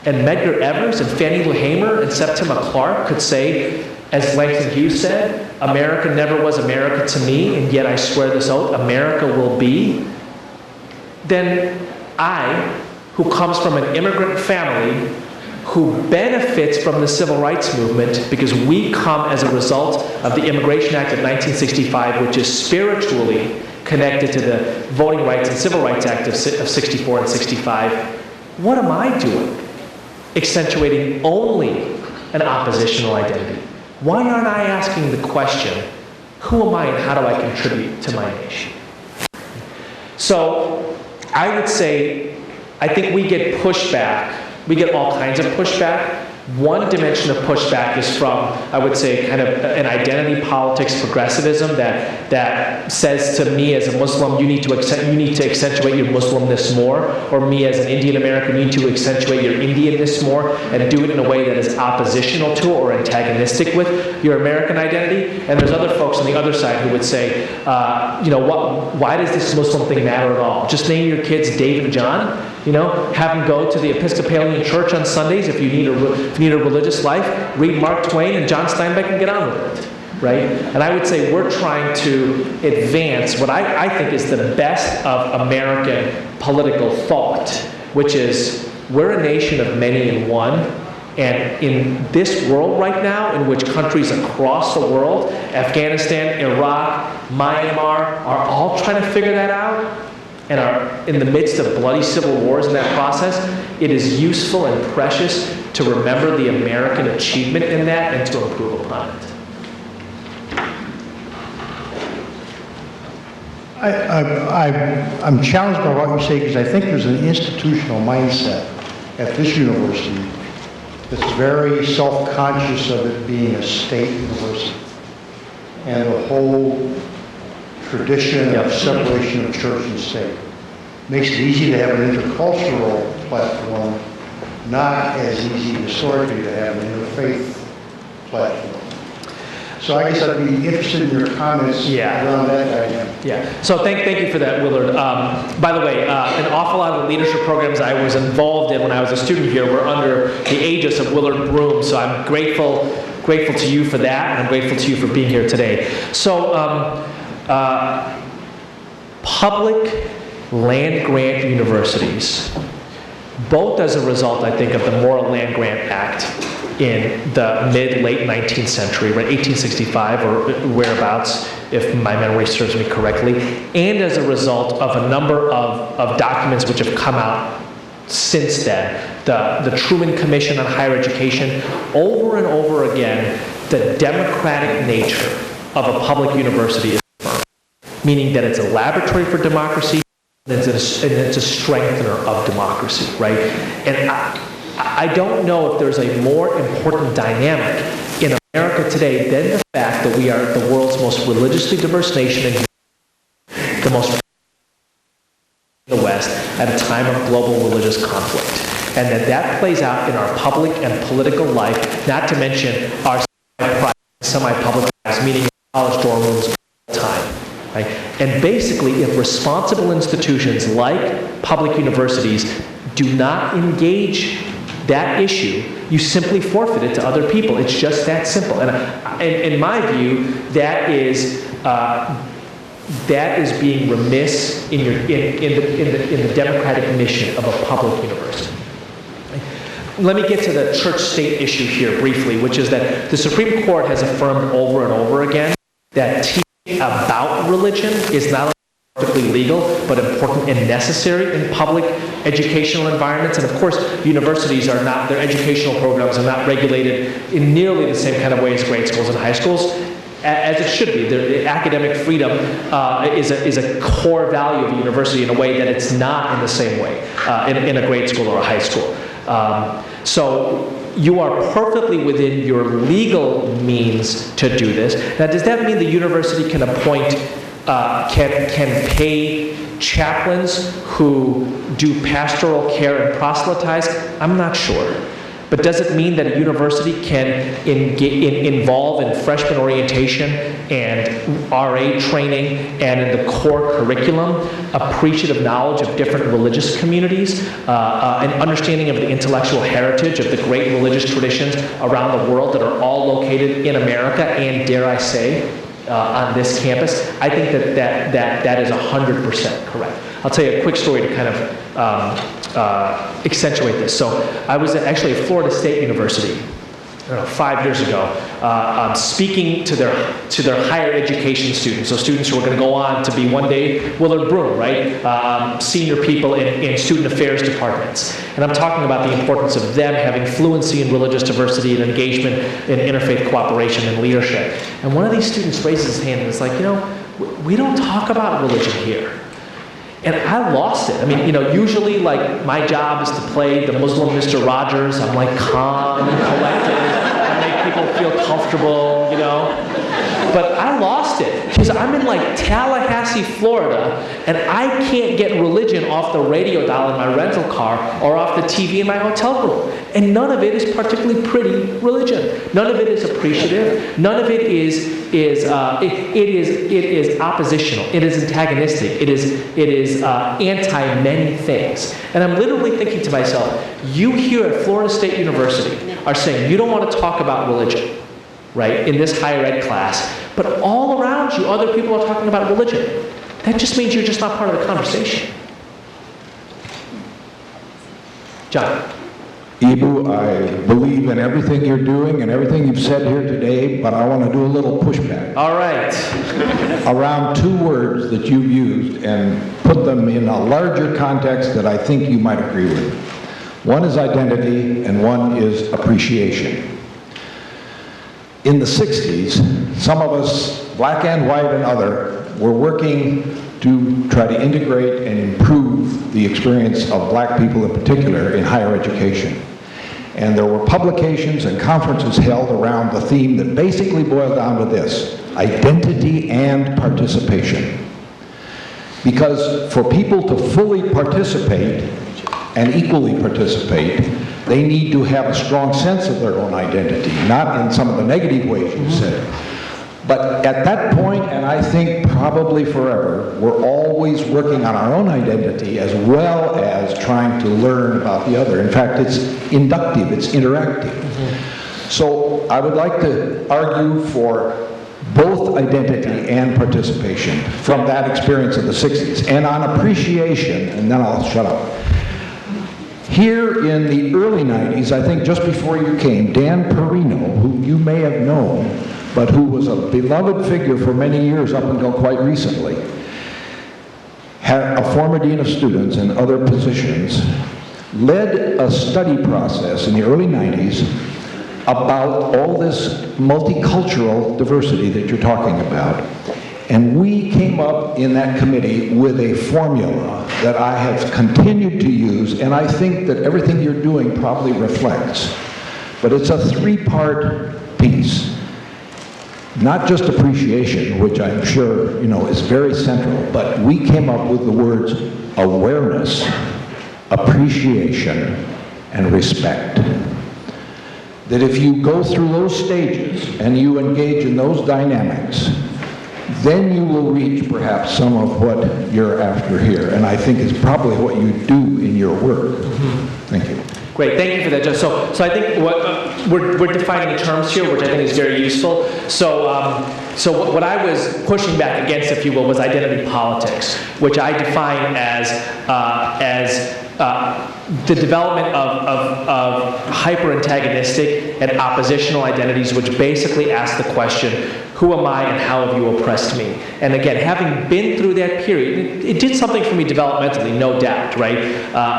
and Medgar Evers and Fannie Lou Hamer and Septima Clark could say, as Langston Hughes said, America never was America to me, and yet I swear this oath, America will be, then I, who comes from an immigrant family, who benefits from the civil rights movement because we come as a result of the Immigration Act of 1965, which is spiritually connected to the Voting Rights and Civil Rights Act of 64 and 65. What am I doing? Accentuating only an oppositional identity. Why aren't I asking the question, who am I and how do I contribute to my nation? So I would say, I think we get pushback. We get all kinds of pushback. One dimension of pushback is from, I would say, kind of an identity politics progressivism that says to me as a Muslim, you need to accentuate your Muslimness more, or me as an Indian American, you need to accentuate your Indianness more, and do it in a way that is oppositional to or antagonistic with your American identity. And there's other folks on the other side who would say, why does this Muslim thing matter at all? Just name your kids Dave and John. Have them go to the Episcopalian church on Sundays if you need a religious life. Read Mark Twain and John Steinbeck and get on with it, right? And I would say we're trying to advance what I think is the best of American political thought, which is we're a nation of many in one. And in this world right now, in which countries across the world, Afghanistan, Iraq, Myanmar, are all trying to figure that out, and are in the midst of bloody civil wars in that process, it is useful and precious to remember the American achievement in that and to improve upon it. I'm challenged by what you say because I think there's an institutional mindset at this university that's very self-conscious of it being a state university. And the whole tradition of separation of church and state makes it easy to have an intercultural platform, not as easy historically to have an interfaith platform. So I guess I'd be interested in your comments around that dynamic. Yeah. So thank you for that, Willard. By the way, an awful lot of the leadership programs I was involved in when I was a student here were under the aegis of Willard Broom. So I'm grateful to you for that, and I'm grateful to you for being here today. So public land-grant universities, both as a result, I think, of the Moral Land Grant Act in the mid-late 19th century, right, 1865 or whereabouts, if my memory serves me correctly, and as a result of a number of documents which have come out since then. The Truman Commission on Higher Education, over and over again, the democratic nature of a public university is affirmed, meaning that it's a laboratory for democracy and it's a strengthener of democracy, right? And I don't know if there's a more important dynamic in America today than the fact that we are the world's most religiously diverse nation and the most in the West at a time of global religious conflict. And that plays out in our public and political life, not to mention our semi-public lives, meaning college dorm rooms all the time. Right? And basically, if responsible institutions like public universities do not engage that issue, you simply forfeit it to other people. It's just that simple. And in my view, that is being remiss in the democratic mission of a public university. Let me get to the church-state issue here briefly, which is that the Supreme Court has affirmed over and over again that teaching about religion is not only perfectly legal, but important and necessary in public educational environments. And of course, universities are not, their educational programs are not regulated in nearly the same kind of way as grade schools and high schools, as it should be. The academic freedom is a core value of a university in a way that it's not in the same way in a grade school or a high school. So you are perfectly within your legal means to do this. Now, does that mean the university can appoint, can pay chaplains who do pastoral care and proselytize? I'm not sure. But does it mean that a university can involve in freshman orientation and RA training and in the core curriculum appreciative knowledge of different religious communities, an understanding of the intellectual heritage of the great religious traditions around the world that are all located in America and, dare I say, on this campus? I think that is 100% correct. I'll tell you a quick story to kind of accentuate this. So I was actually at Florida State University, 5 years ago, speaking to their higher education students, so students who are going to go on to be one day Willard Broom, right? Senior people in student affairs departments. And I'm talking about the importance of them having fluency in religious diversity and engagement in interfaith cooperation and leadership. And one of these students raises his hand and is like, we don't talk about religion here. And I lost it. I mean, usually, like, my job is to play the Muslim Mr. Rogers. I'm like calm and collected. I make people feel comfortable, But I lost it because I'm in like Tallahassee, Florida, and I can't get religion off the radio dial in my rental car or off the TV in my hotel room. And none of it is particularly pretty religion. None of it is appreciative. None of it is oppositional. It is antagonistic. It is anti many things. And I'm literally thinking to myself, you here at Florida State University are saying you don't want to talk about religion, right, in this higher ed class, but all around you, other people are talking about religion. That just means you're just not part of the conversation. John. Eboo, I believe in everything you're doing and everything you've said here today, but I want to do a little pushback. All right. Around two words that you've used and put them in a larger context that I think you might agree with. One is identity and one is appreciation. In the 60s, some of us, black and white and other, were working to try to integrate and improve the experience of black people in particular in higher education. And there were publications and conferences held around the theme that basically boiled down to this: identity and participation. Because for people to fully participate and equally participate, they need to have a strong sense of their own identity, not in some of the negative ways you said. But at that point, and I think probably forever, we're always working on our own identity as well as trying to learn about the other. In fact, it's inductive, it's interactive. So I would like to argue for both identity and participation from that experience of the 60s. And on appreciation, and then I'll shut up. Here in the early 90s, I think just before you came, Dan Perino, who you may have known, but who was a beloved figure for many years up until quite recently, had a former dean of students and other positions, led a study process in the early 90s about all this multicultural diversity that you're talking about. And we came up in that committee with a formula that I have continued to use, and I think that everything you're doing probably reflects. But it's a three-part piece. Not just appreciation, which I'm sure, is very central, but we came up with the words awareness, appreciation, and respect. That if you go through those stages and you engage in those dynamics, then you will reach perhaps some of what you're after here. And I think it's probably what you do in your work. Thank you. Great, thank you for that, Joe. So I think what we're defining terms here, which I think is very useful. So what I was pushing back against, if you will, was identity politics, which I define as the development of hyper-antagonistic and oppositional identities, which basically ask the question, who am I and how have you oppressed me? And again, having been through that period, it did something for me developmentally, no doubt, right?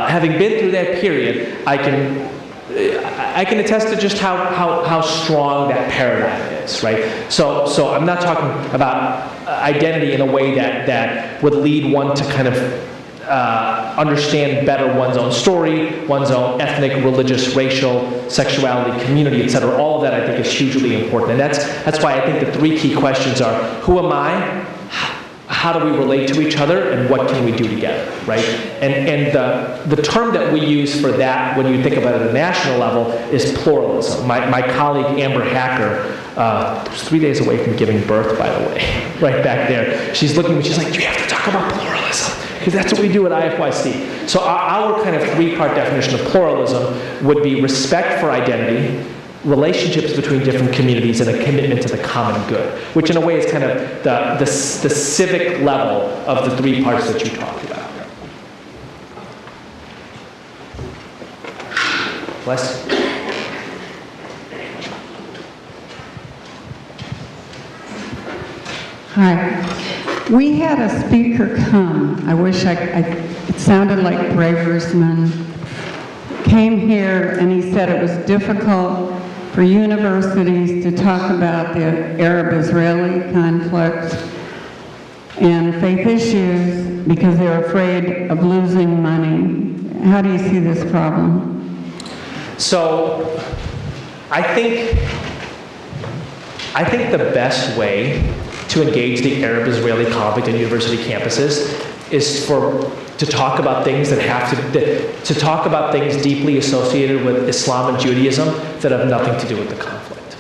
Having been through that period, I can attest to just how strong that paradigm is, right? So I'm not talking about identity in a way that would lead one to kind of understand better one's own story, one's own ethnic, religious, racial, sexuality, community, etc. All of that I think is hugely important. And that's why I think the three key questions are, who am I? how do we relate to each other and what can we do together, right? And the term that we use for that when you think about it at a national level is pluralism. My colleague Amber Hacker, who's 3 days away from giving birth, by the way, right back there, she's looking at me, she's like, you have to talk about pluralism, because that's what we do at IFYC. So our kind of three-part definition of pluralism would be respect for identity, relationships between different communities, and a commitment to the common good, which in a way is kind of the civic level of the three parts that you talked about. Bless. Hi. We had a speaker come. I wish it sounded like Braversman. Came here and he said it was difficult for universities to talk about the Arab-Israeli conflict and faith issues because they're afraid of losing money. How do you see this problem? So, I think the best way to engage the Arab-Israeli conflict in university campuses is to talk about things to talk about things deeply associated with Islam and Judaism that have nothing to do with the conflict.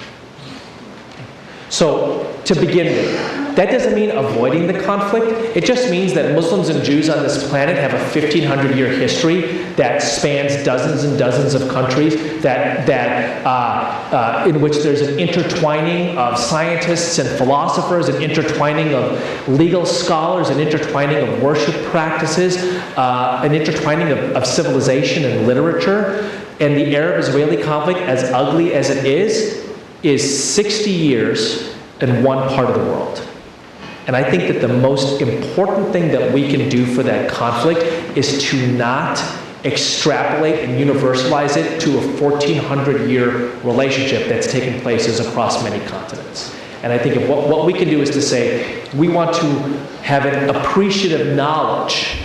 So, to begin with, that doesn't mean avoiding the conflict. It just means that Muslims and Jews on this planet have a 1,500-year history that spans dozens and dozens of countries, in which there's an intertwining of scientists and philosophers, an intertwining of legal scholars, an intertwining of worship practices, an intertwining of civilization and literature. And the Arab-Israeli conflict, as ugly as it is 60 years in one part of the world. And I think that the most important thing that we can do for that conflict is to not extrapolate and universalize it to a 1,400-year relationship that's taken places across many continents. And I think if what we can do is to say, we want to have an appreciative knowledge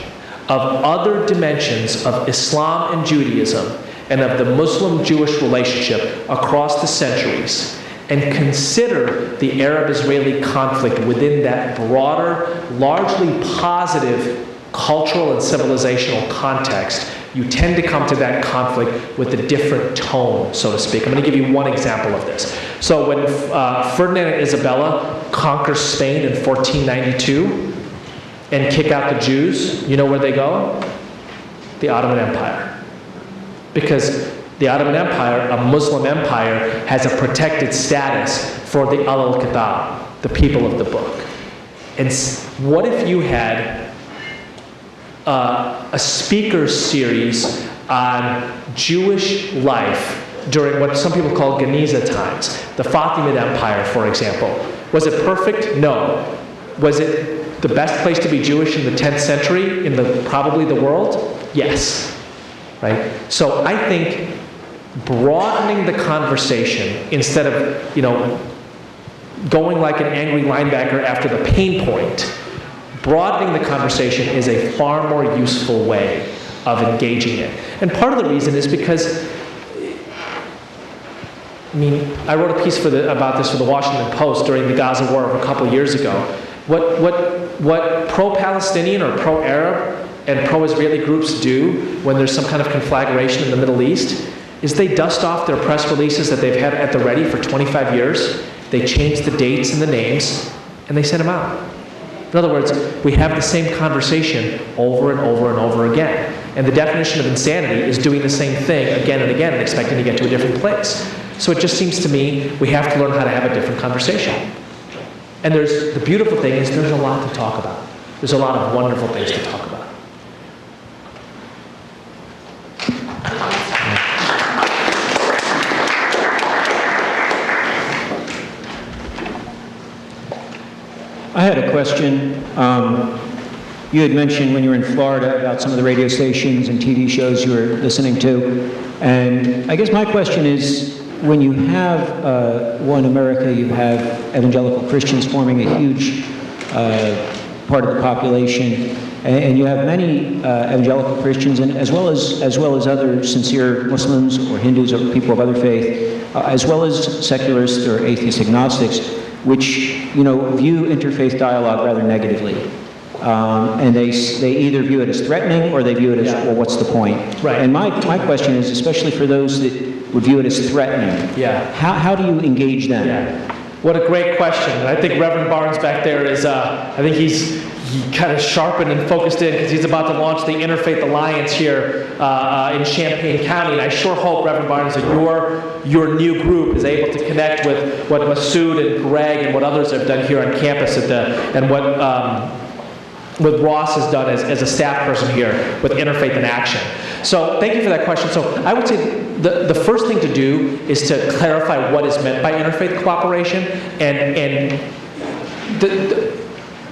of other dimensions of Islam and Judaism and of the Muslim-Jewish relationship across the centuries, and consider the Arab-Israeli conflict within that broader, largely positive cultural and civilizational context, you tend to come to that conflict with a different tone, so to speak. I'm going to give you one example of this. So when Ferdinand and Isabella conquer Spain in 1492 and kick out the Jews, you know where they go? The Ottoman Empire. Because the Ottoman Empire, a Muslim empire, has a protected status for the Al-Kitab, the people of the book. And what if you had a speaker series on Jewish life during what some people call Geniza times, the Fatimid Empire, for example? Was it perfect? No. Was it the best place to be Jewish in the 10th century in probably the world? Yes. Right? So I think broadening the conversation instead of, going like an angry linebacker after the pain point, broadening the conversation is a far more useful way of engaging it. And part of the reason is because, I wrote a piece about this for the Washington Post during the Gaza war a couple of years ago. What pro-Palestinian or pro-Arab and pro-Israeli groups do when there's some kind of conflagration in the Middle East is they dust off their press releases that they've had at the ready for 25 years, they change the dates and the names, and they send them out. In other words, we have the same conversation over and over and over again. And the definition of insanity is doing the same thing again and again and expecting to get to a different place. So it just seems to me we have to learn how to have a different conversation. And the beautiful thing is there's a lot to talk about. There's a lot of wonderful things to talk about. I had a question. You had mentioned when you were in Florida about some of the radio stations and TV shows you were listening to. And I guess my question is, when you have, in America, you have evangelical Christians forming a huge part of the population, and you have many evangelical Christians, and as well as other sincere Muslims or Hindus or people of other faith, as well as secularists or atheist agnostics, which view interfaith dialogue rather negatively. and they either view it as threatening or they view it as, well, what's the point? Right. And my question is, especially for those that would view it as threatening, how do you engage them? Yeah. What a great question. And I think Reverend Barnes back there is, I think he kind of sharpened and focused in because he's about to launch the Interfaith Alliance here in Champaign County. And I sure hope, Reverend Barnes, that your new group is able to connect with what Masood and Greg and what others have done here on campus and what Ross has done as a staff person here with Interfaith in Action. So thank you for that question. So I would say the first thing to do is to clarify what is meant by interfaith cooperation.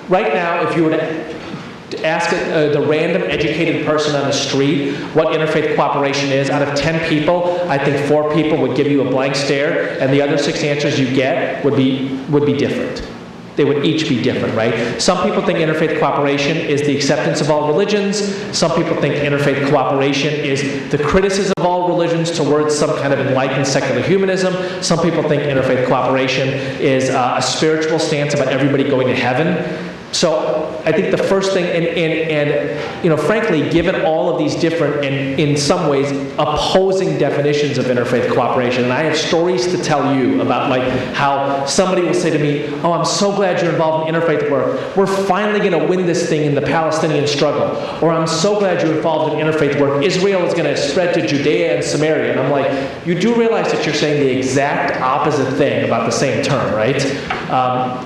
Right now, if you were to ask the random educated person on the street what interfaith cooperation is, out of 10 people, I think 4 people would give you a blank stare, and the other 6 answers you get would be different. They would each be different, right? Some people think interfaith cooperation is the acceptance of all religions. Some people think interfaith cooperation is the criticism of all religions towards some kind of enlightened secular humanism. Some people think interfaith cooperation is a spiritual stance about everybody going to heaven. So I think the first thing, and you know, frankly, given all of these different and in some ways opposing definitions of interfaith cooperation, and I have stories to tell you about like how somebody will say to me, "Oh, I'm so glad you're involved in interfaith work. We're finally going to win this thing in the Palestinian struggle." Or, "I'm so glad you're involved in interfaith work. Israel is going to spread to Judea and Samaria." And I'm like, you do realize that you're saying the exact opposite thing about the same term, right?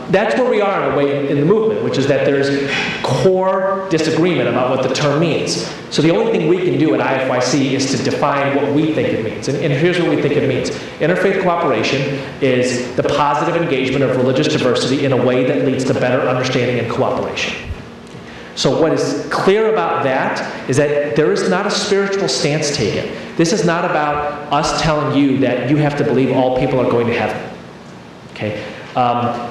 That's where we are in a way in the movement, which is that there's core disagreement about what the term means. So the only thing we can do at IFYC is to define what we think it means. And here's what we think it means. Interfaith cooperation is the positive engagement of religious diversity in a way that leads to better understanding and cooperation. So what is clear about that is that there is not a spiritual stance taken. This is not about us telling you that you have to believe all people are going to heaven. Okay?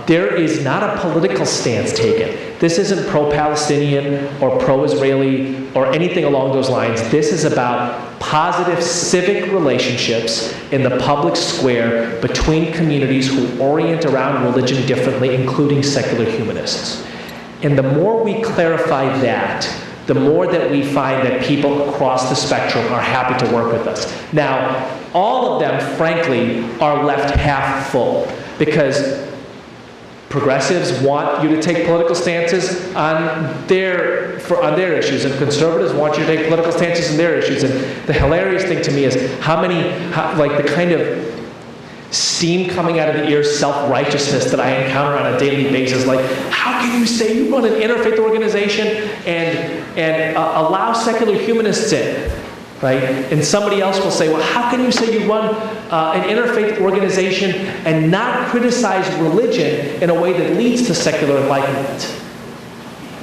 There is not a political stance taken. This isn't pro-Palestinian or pro-Israeli or anything along those lines. This is about positive civic relationships in the public square between communities who orient around religion differently, including secular humanists. And the more we clarify that, the more that we find that people across the spectrum are happy to work with us. Now, all of them, frankly, are left half full because progressives want you to take political stances on their issues, and conservatives want you to take political stances on their issues. And the hilarious thing to me is like the kind of steam coming out of the ears, self-righteousness that I encounter on a daily basis. Like, how can you say you run an interfaith organization and allow secular humanists in? Right? And somebody else will say, well, how can you say you run an interfaith organization and not criticize religion in a way that leads to secular enlightenment?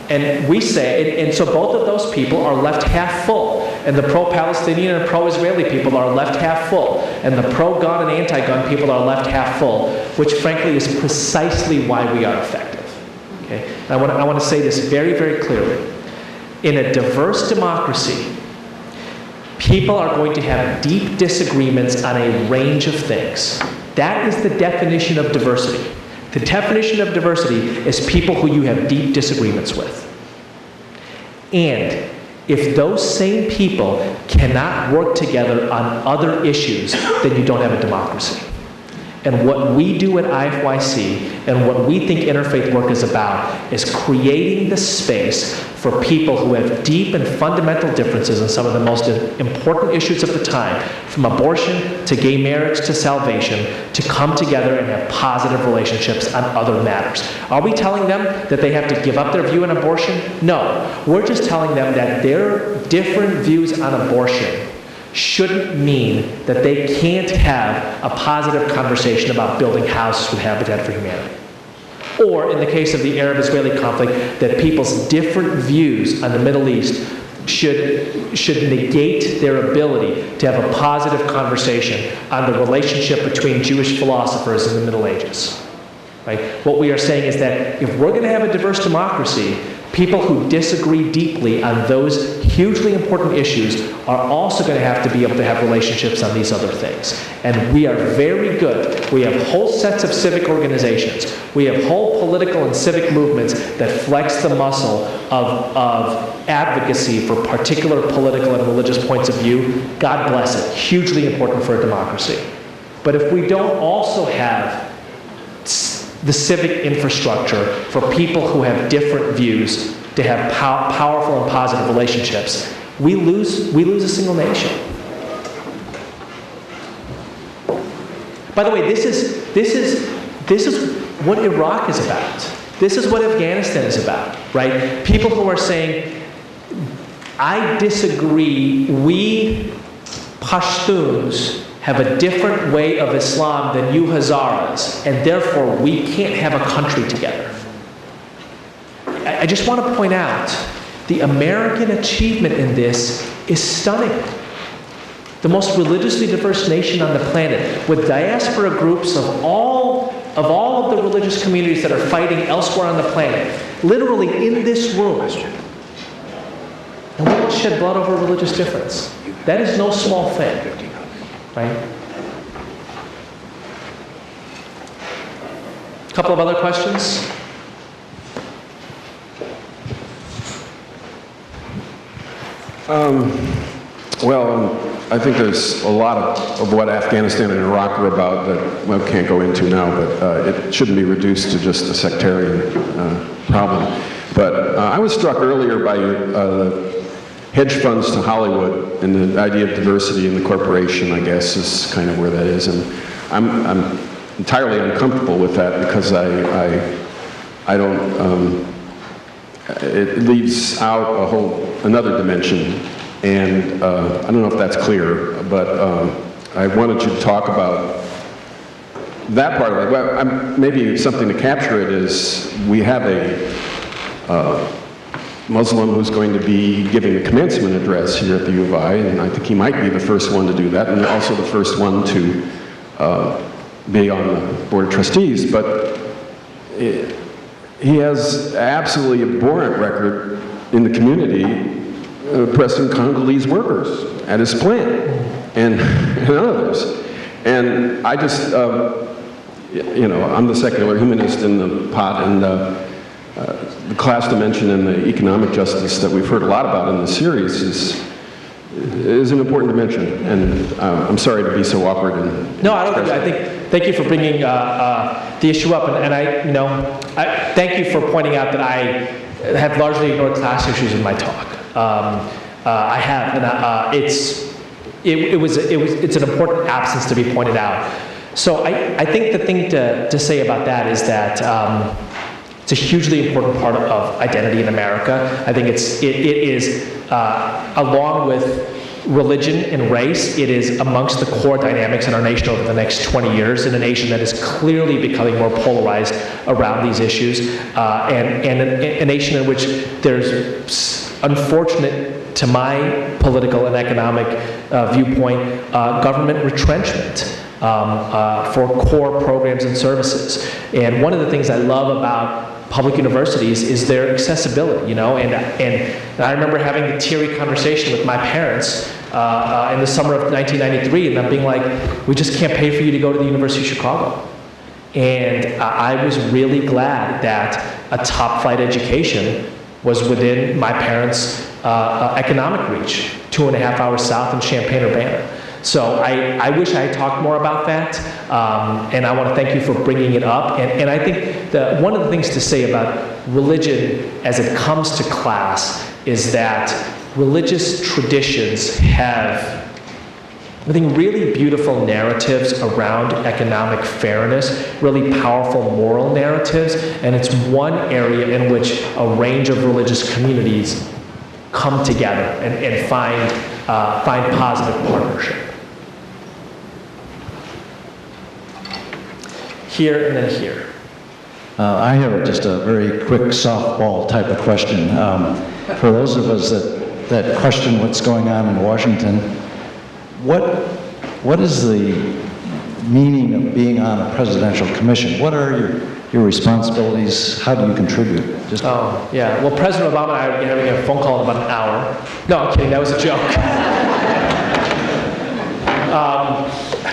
And we say, and so both of those people are left half full. And the pro-Palestinian and pro-Israeli people are left half full. And the pro-gun and anti-gun people are left half full, which frankly is precisely why we are effective. Okay? And I want to say this very, very clearly. In a diverse democracy, people are going to have deep disagreements on a range of things. That is the definition of diversity. The definition of diversity is people who you have deep disagreements with. And if those same people cannot work together on other issues, then you don't have a democracy. And what we do at IFYC and what we think interfaith work is about is creating the space for people who have deep and fundamental differences in some of the most important issues of the time, from abortion to gay marriage to salvation, to come together and have positive relationships on other matters. Are we telling them that they have to give up their view on abortion? No. We're just telling them that their different views on abortion shouldn't mean that they can't have a positive conversation about building houses with Habitat for Humanity. Or, in the case of the Arab-Israeli conflict, that people's different views on the Middle East should negate their ability to have a positive conversation on the relationship between Jewish philosophers in the Middle Ages. Right? What we are saying is that if we're going to have a diverse democracy, People who disagree deeply on those hugely important issues are also going to have to be able to have relationships on these other things. And we are very good. We have whole sets of civic organizations. We have whole political and civic movements that flex the muscle of advocacy for particular political and religious points of view. God bless it. Hugely important for a democracy. But if we don't also have the civic infrastructure for people who have different views to have powerful and positive relationships, we lose a single nation. By the way, this is what Iraq is about. This is what Afghanistan is about, right? People who are saying, I disagree, we Pashtuns have a different way of Islam than you Hazaras, and therefore we can't have a country together. I just want to point out, the American achievement in this is stunning. The most religiously diverse nation on the planet, with diaspora groups of all of the religious communities that are fighting elsewhere on the planet, literally in this room. And we don't shed blood over religious difference. That is no small thing. Right? A couple of other questions? I think there's a lot of what Afghanistan and Iraq are about that we can't go into now, but it shouldn't be reduced to just a sectarian problem. But I was struck earlier by the hedge funds to Hollywood, and the idea of diversity in the corporation, I guess, is kind of where that is. And I'm entirely uncomfortable with that because I don't, it leaves out another dimension. And I don't know if that's clear, but I wanted you to talk about that part of it. Well, maybe something to capture it is we have a Muslim who's going to be giving the commencement address here at the U of I, and I think he might be the first one to do that, and also the first one to be on the Board of Trustees. But he has absolutely abhorrent record in the community oppressing Congolese workers at his plant and others. And I just, I'm the secular humanist in the pot, and the class dimension and the economic justice that we've heard a lot about in the series is an important dimension. And I'm sorry to be so awkward. No, I don't. I think. Thank you for bringing the issue up, and I thank you for pointing out that I have largely ignored class issues in my talk. I have, and it's an important absence to be pointed out. So I think the thing to say about that is that it's a hugely important part of identity in America. I think it is along with religion and race, it is amongst the core dynamics in our nation over the next 20 years, in a nation that is clearly becoming more polarized around these issues, and a nation in which there's, unfortunate to my political and economic viewpoint, government retrenchment for core programs and services. And one of the things I love about public universities is their accessibility, and I remember having a teary conversation with my parents in the summer of 1993, and them being like, we just can't pay for you to go to the University of Chicago. And I was really glad that a top flight education was within my parents' economic reach, 2.5 hours south in Champaign, Urbana. So I wish I had talked more about that, and I want to thank you for bringing it up. And I think one of the things to say about religion as it comes to class is that religious traditions have, I think, really beautiful narratives around economic fairness, really powerful moral narratives, and it's one area in which a range of religious communities come together and find positive partnership. Here and then here. I have just a very quick softball type of question. For those of us that question what's going on in Washington, what is the meaning of being on a presidential commission. What are your responsibilities? How do you contribute? Just Oh, yeah. Well, President Obama and I are having a phone call in about an hour. No, I'm kidding. That was a joke.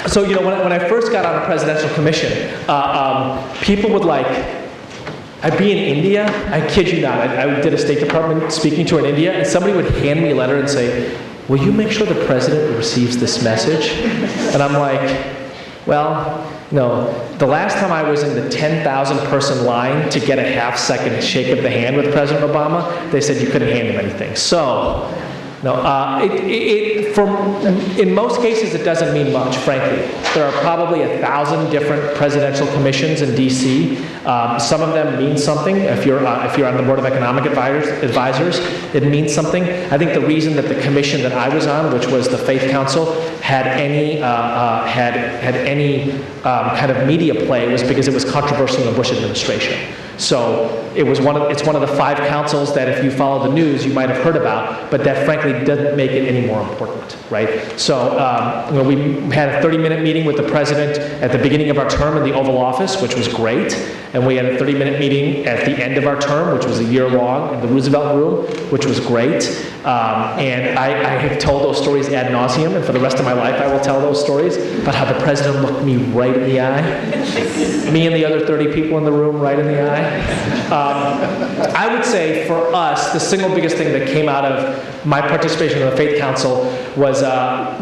So, when I first got on a presidential commission, people would I'd be in India, I kid you not, I did a State Department speaking tour in India, and somebody would hand me a letter and say, will you make sure the president receives this message? And I'm like, well, no. The last time I was in the 10,000 person line to get a half-second shake of the hand with President Obama, they said you couldn't hand him anything. So, no, in most cases, it doesn't mean much, frankly. There are probably 1,000 different presidential commissions in D.C. Some of them mean something. If you're on the Board of Economic Advisors, it means something. I think the reason that the commission that I was on, which was the Faith Council, had any kind of media play was because it was controversial in the Bush administration. So it's one of the 5 councils that if you follow the news, you might have heard about, but that frankly doesn't make it any more important, right? So we had a 30-minute meeting with the president at the beginning of our term in the Oval Office, which was great, and we had a 30-minute meeting at the end of our term, which was a year long, in the Roosevelt Room, which was great. And I have told those stories ad nauseum, and for the rest of my life I will tell those stories about how the president looked me right in the eye, me and the other 30 people in the room right in the eye. I would say for us, the single biggest thing that came out of my participation in the Faith Council was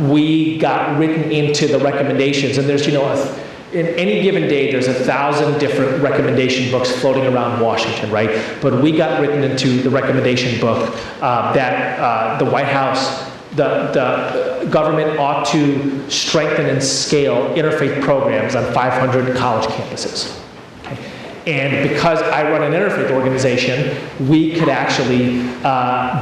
we got written into the recommendations, and there's, in any given day, there's 1,000 different recommendation books floating around Washington, right? But we got written into the recommendation book that the White House, the government ought to strengthen and scale interfaith programs on 500 college campuses. And because I run an interfaith organization, we could actually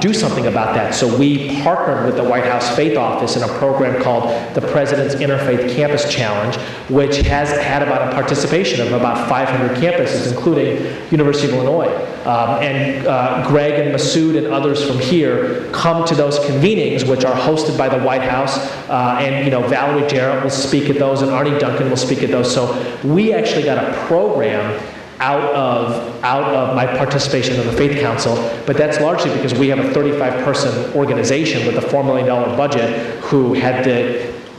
do something about that. So we partnered with the White House Faith Office in a program called the President's Interfaith Campus Challenge, which has had about a participation of about 500 campuses, including University of Illinois. And Greg and Masood and others from here come to those convenings, which are hosted by the White House. And Valerie Jarrett will speak at those, and Arnie Duncan will speak at those. So we actually got a program out of my participation in the Faith Council, but that's largely because we have a 35-person organization with a $4 million budget who had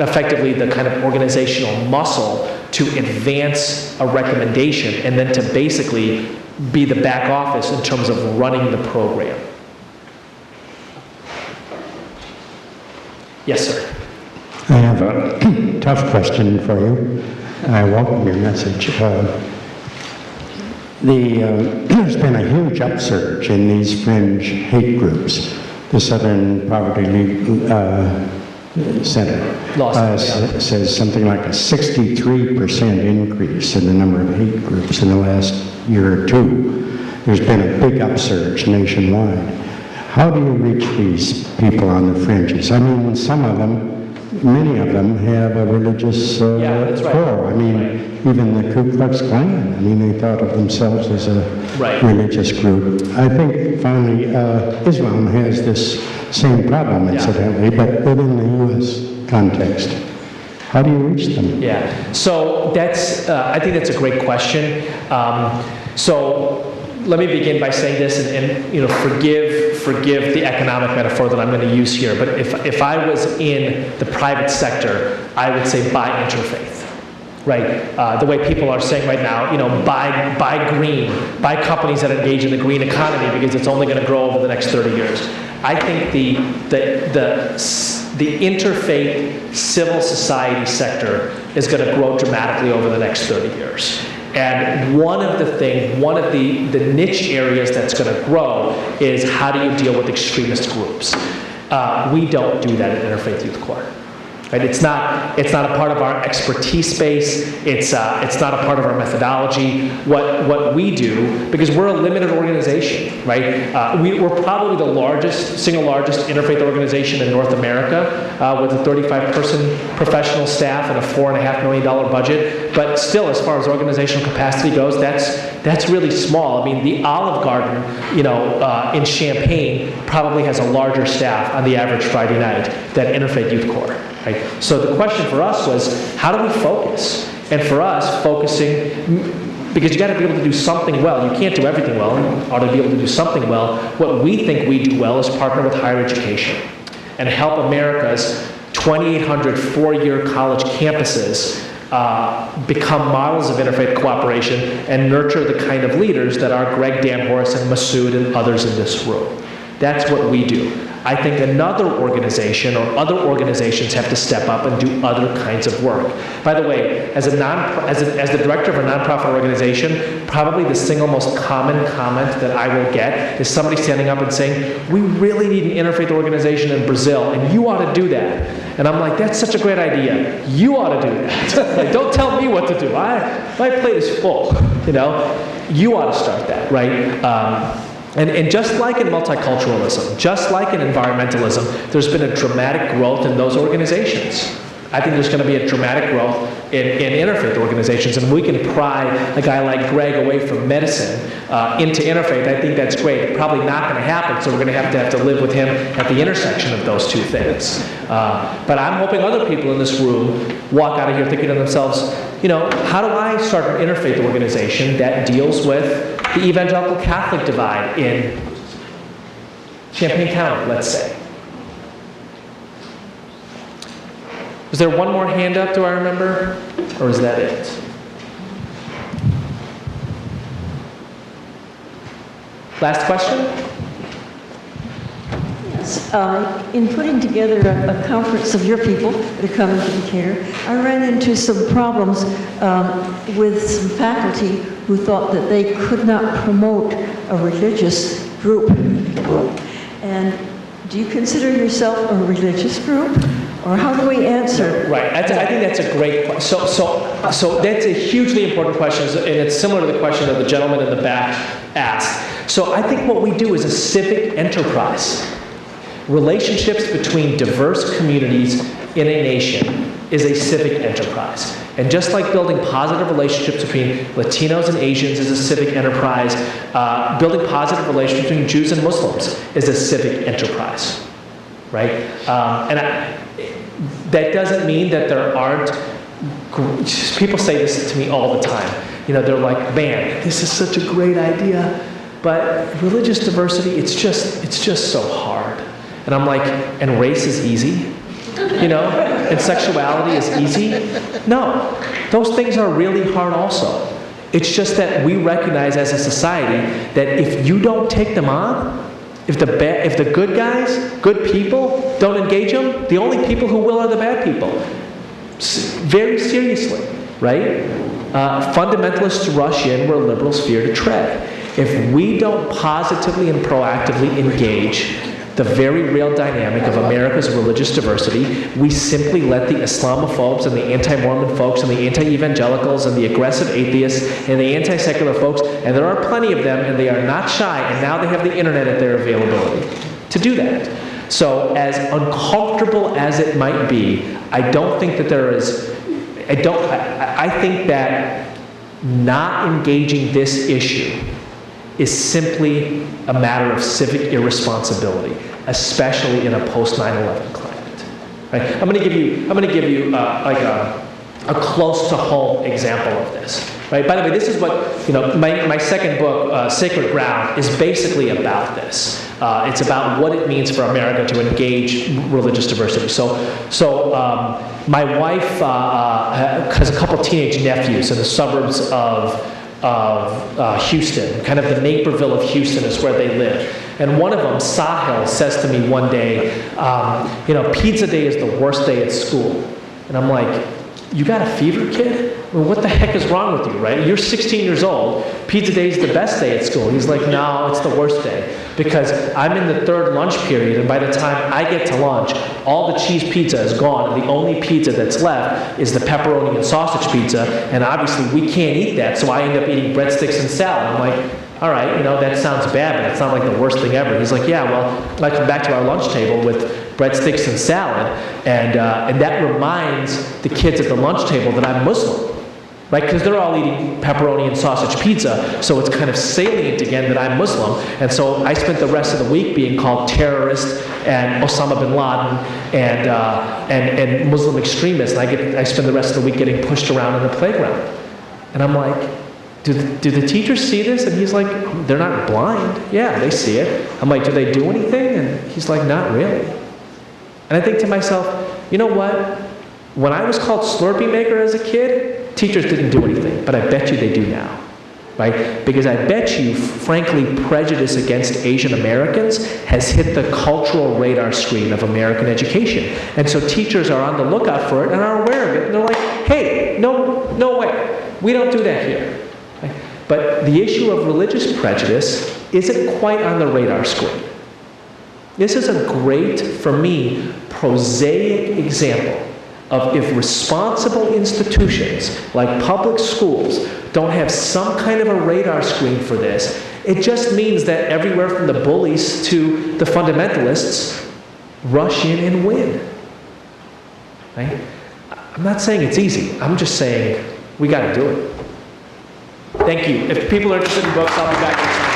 effectively the kind of organizational muscle to advance a recommendation and then to basically be the back office in terms of running the program. Yes, sir. I have a tough question for you. I welcome your message. There's been a huge upsurge in these fringe hate groups. The Southern Poverty League Center says something like a 63% increase in the number of hate groups in the last year or two. There's been a big upsurge nationwide. How do you reach these people on the fringes? I mean, many of them have a religious core. I mean, even the Ku Klux Klan, they thought of themselves as a religious group. I think finally Islam has this same problem, incidentally, but within the U.S. context. How do you reach them? Yeah, so I think that's a great question. So let me begin by saying this, and forgive the economic metaphor that I'm going to use here, but if I was in the private sector, I would say buy interfaith, right? The way people are saying right now, buy green, buy companies that engage in the green economy because it's only going to grow over the next 30 years. I think the interfaith civil society sector is going to grow dramatically over the next 30 years. And one of the niche areas that's going to grow is how do you deal with extremist groups? We don't do that at Interfaith Youth Corps. Right? It's not a part of our expertise space. It's not a part of our methodology. What we do, because we're a limited organization, right? We're probably the single largest interfaith organization in North America with a 35-person professional staff and a $4.5 million budget. but still, as far as organizational capacity goes, that's really small. I mean, the Olive Garden, in Champaign probably has a larger staff on the average Friday night than Interfaith Youth Corps, right? So the question for us was, how do we focus? And for us, focusing, because you got to be able to do something well. You can't do everything well. You ought to be able to do something well. What we think we do well is partner with higher education and help America's 2,800 four-year college campuses become models of interfaith cooperation and nurture the kind of leaders that are Greg Damhorst and Masood and others in this room. That's what we do. I think another organization or other organizations have to step up and do other kinds of work. By the way, as the director of a nonprofit organization, probably the single most common comment that I will get is somebody standing up and saying, we really need an interfaith organization in Brazil, and you ought to do that. And I'm like, that's such a great idea. You ought to do that. Like, don't tell me what to do. My plate is full. You ought to start that, right? And just like in multiculturalism, just like in environmentalism, there's been a dramatic growth in those organizations. I think there's going to be a dramatic growth in interfaith organizations, and we can pry a guy like Greg away from medicine into interfaith. I think that's great. Probably not going to happen, so we're going to have to live with him at the intersection of those two things. But I'm hoping other people in this room walk out of here thinking to themselves, how do I start an interfaith organization that deals with the evangelical Catholic divide in Champaign County, let's say? Was there one more hand up, do I remember? Or is that it? Last question? Yes. In putting together a conference of your people that are coming to Decatur, I ran into some problems with some faculty who thought that they could not promote a religious group. And do you consider yourself a religious group? Or how do we answer? Right. I think that's a great question. So that's a hugely important question, and it's similar to the question that the gentleman in the back asked. So I think what we do is a civic enterprise. Relationships between diverse communities in a nation is a civic enterprise. And just like building positive relationships between Latinos and Asians is a civic enterprise, building positive relationships between Jews and Muslims is a civic enterprise, right? That doesn't mean that there aren't, people say this to me all the time. They're like, man, this is such a great idea, but religious diversity, it's just so hard. And I'm like, and race is easy? And sexuality is easy? No, those things are really hard also. It's just that we recognize as a society that if you don't take them on, if the good guys, good people, don't engage them, the only people who will are the bad people. Very seriously, right? Fundamentalists rush in where liberals fear to tread. If we don't positively and proactively engage the very real dynamic of America's religious diversity, we simply let the Islamophobes and the anti-Mormon folks and the anti-evangelicals and the aggressive atheists and the anti-secular folks, and there are plenty of them, and they are not shy, and now they have the internet at their availability to do that. So as uncomfortable as it might be, I don't think that there is, I think that not engaging this issue is simply a matter of civic irresponsibility, especially in a post 9/11 climate. Right? I'm going to give you like a close to home example of this. Right? By the way, this is what my second book, Sacred Ground, is basically about this. It's about what it means for America to engage religious diversity. So my wife has a couple teenage nephews in the suburbs of Houston, kind of the Naperville of Houston is where they live. And one of them, Sahil, says to me one day, pizza day is the worst day at school. And I'm like, you got a fever, kid? Well, what the heck is wrong with you, right? You're 16 years old. Pizza day is the best day at school. He's like, no, it's the worst day. Because I'm in the third lunch period, and by the time I get to lunch, all the cheese pizza is gone, and the only pizza that's left is the pepperoni and sausage pizza, and obviously we can't eat that, so I end up eating breadsticks and salad. I'm like, all right, that sounds bad, but it's not like the worst thing ever. He's like, yeah, well, I come back to our lunch table with breadsticks and salad, and that reminds the kids at the lunch table that I'm Muslim. right? Because they're all eating pepperoni and sausage pizza, so it's kind of salient again that I'm Muslim. And so I spent the rest of the week being called terrorist and Osama bin Laden and Muslim extremist. And I spend the rest of the week getting pushed around in the playground. And I'm like, do the teachers see this? And he's like, they're not blind. Yeah, they see it. I'm like, do they do anything? And he's like, not really. And I think to myself, you know what? When I was called Slurpee Maker as a kid, teachers didn't do anything, but I bet you they do now, right? Because I bet you, frankly, prejudice against Asian Americans has hit the cultural radar screen of American education. And so teachers are on the lookout for it and are aware of it. And they're like, hey, no way. We don't do that here. Right? But the issue of religious prejudice isn't quite on the radar screen. This is a great, for me, prosaic example of if responsible institutions like public schools don't have some kind of a radar screen for this, it just means that everywhere from the bullies to the fundamentalists rush in and win. Right? I'm not saying it's easy. I'm just saying we got to do it. Thank you. If people are interested in books, I'll be back next time.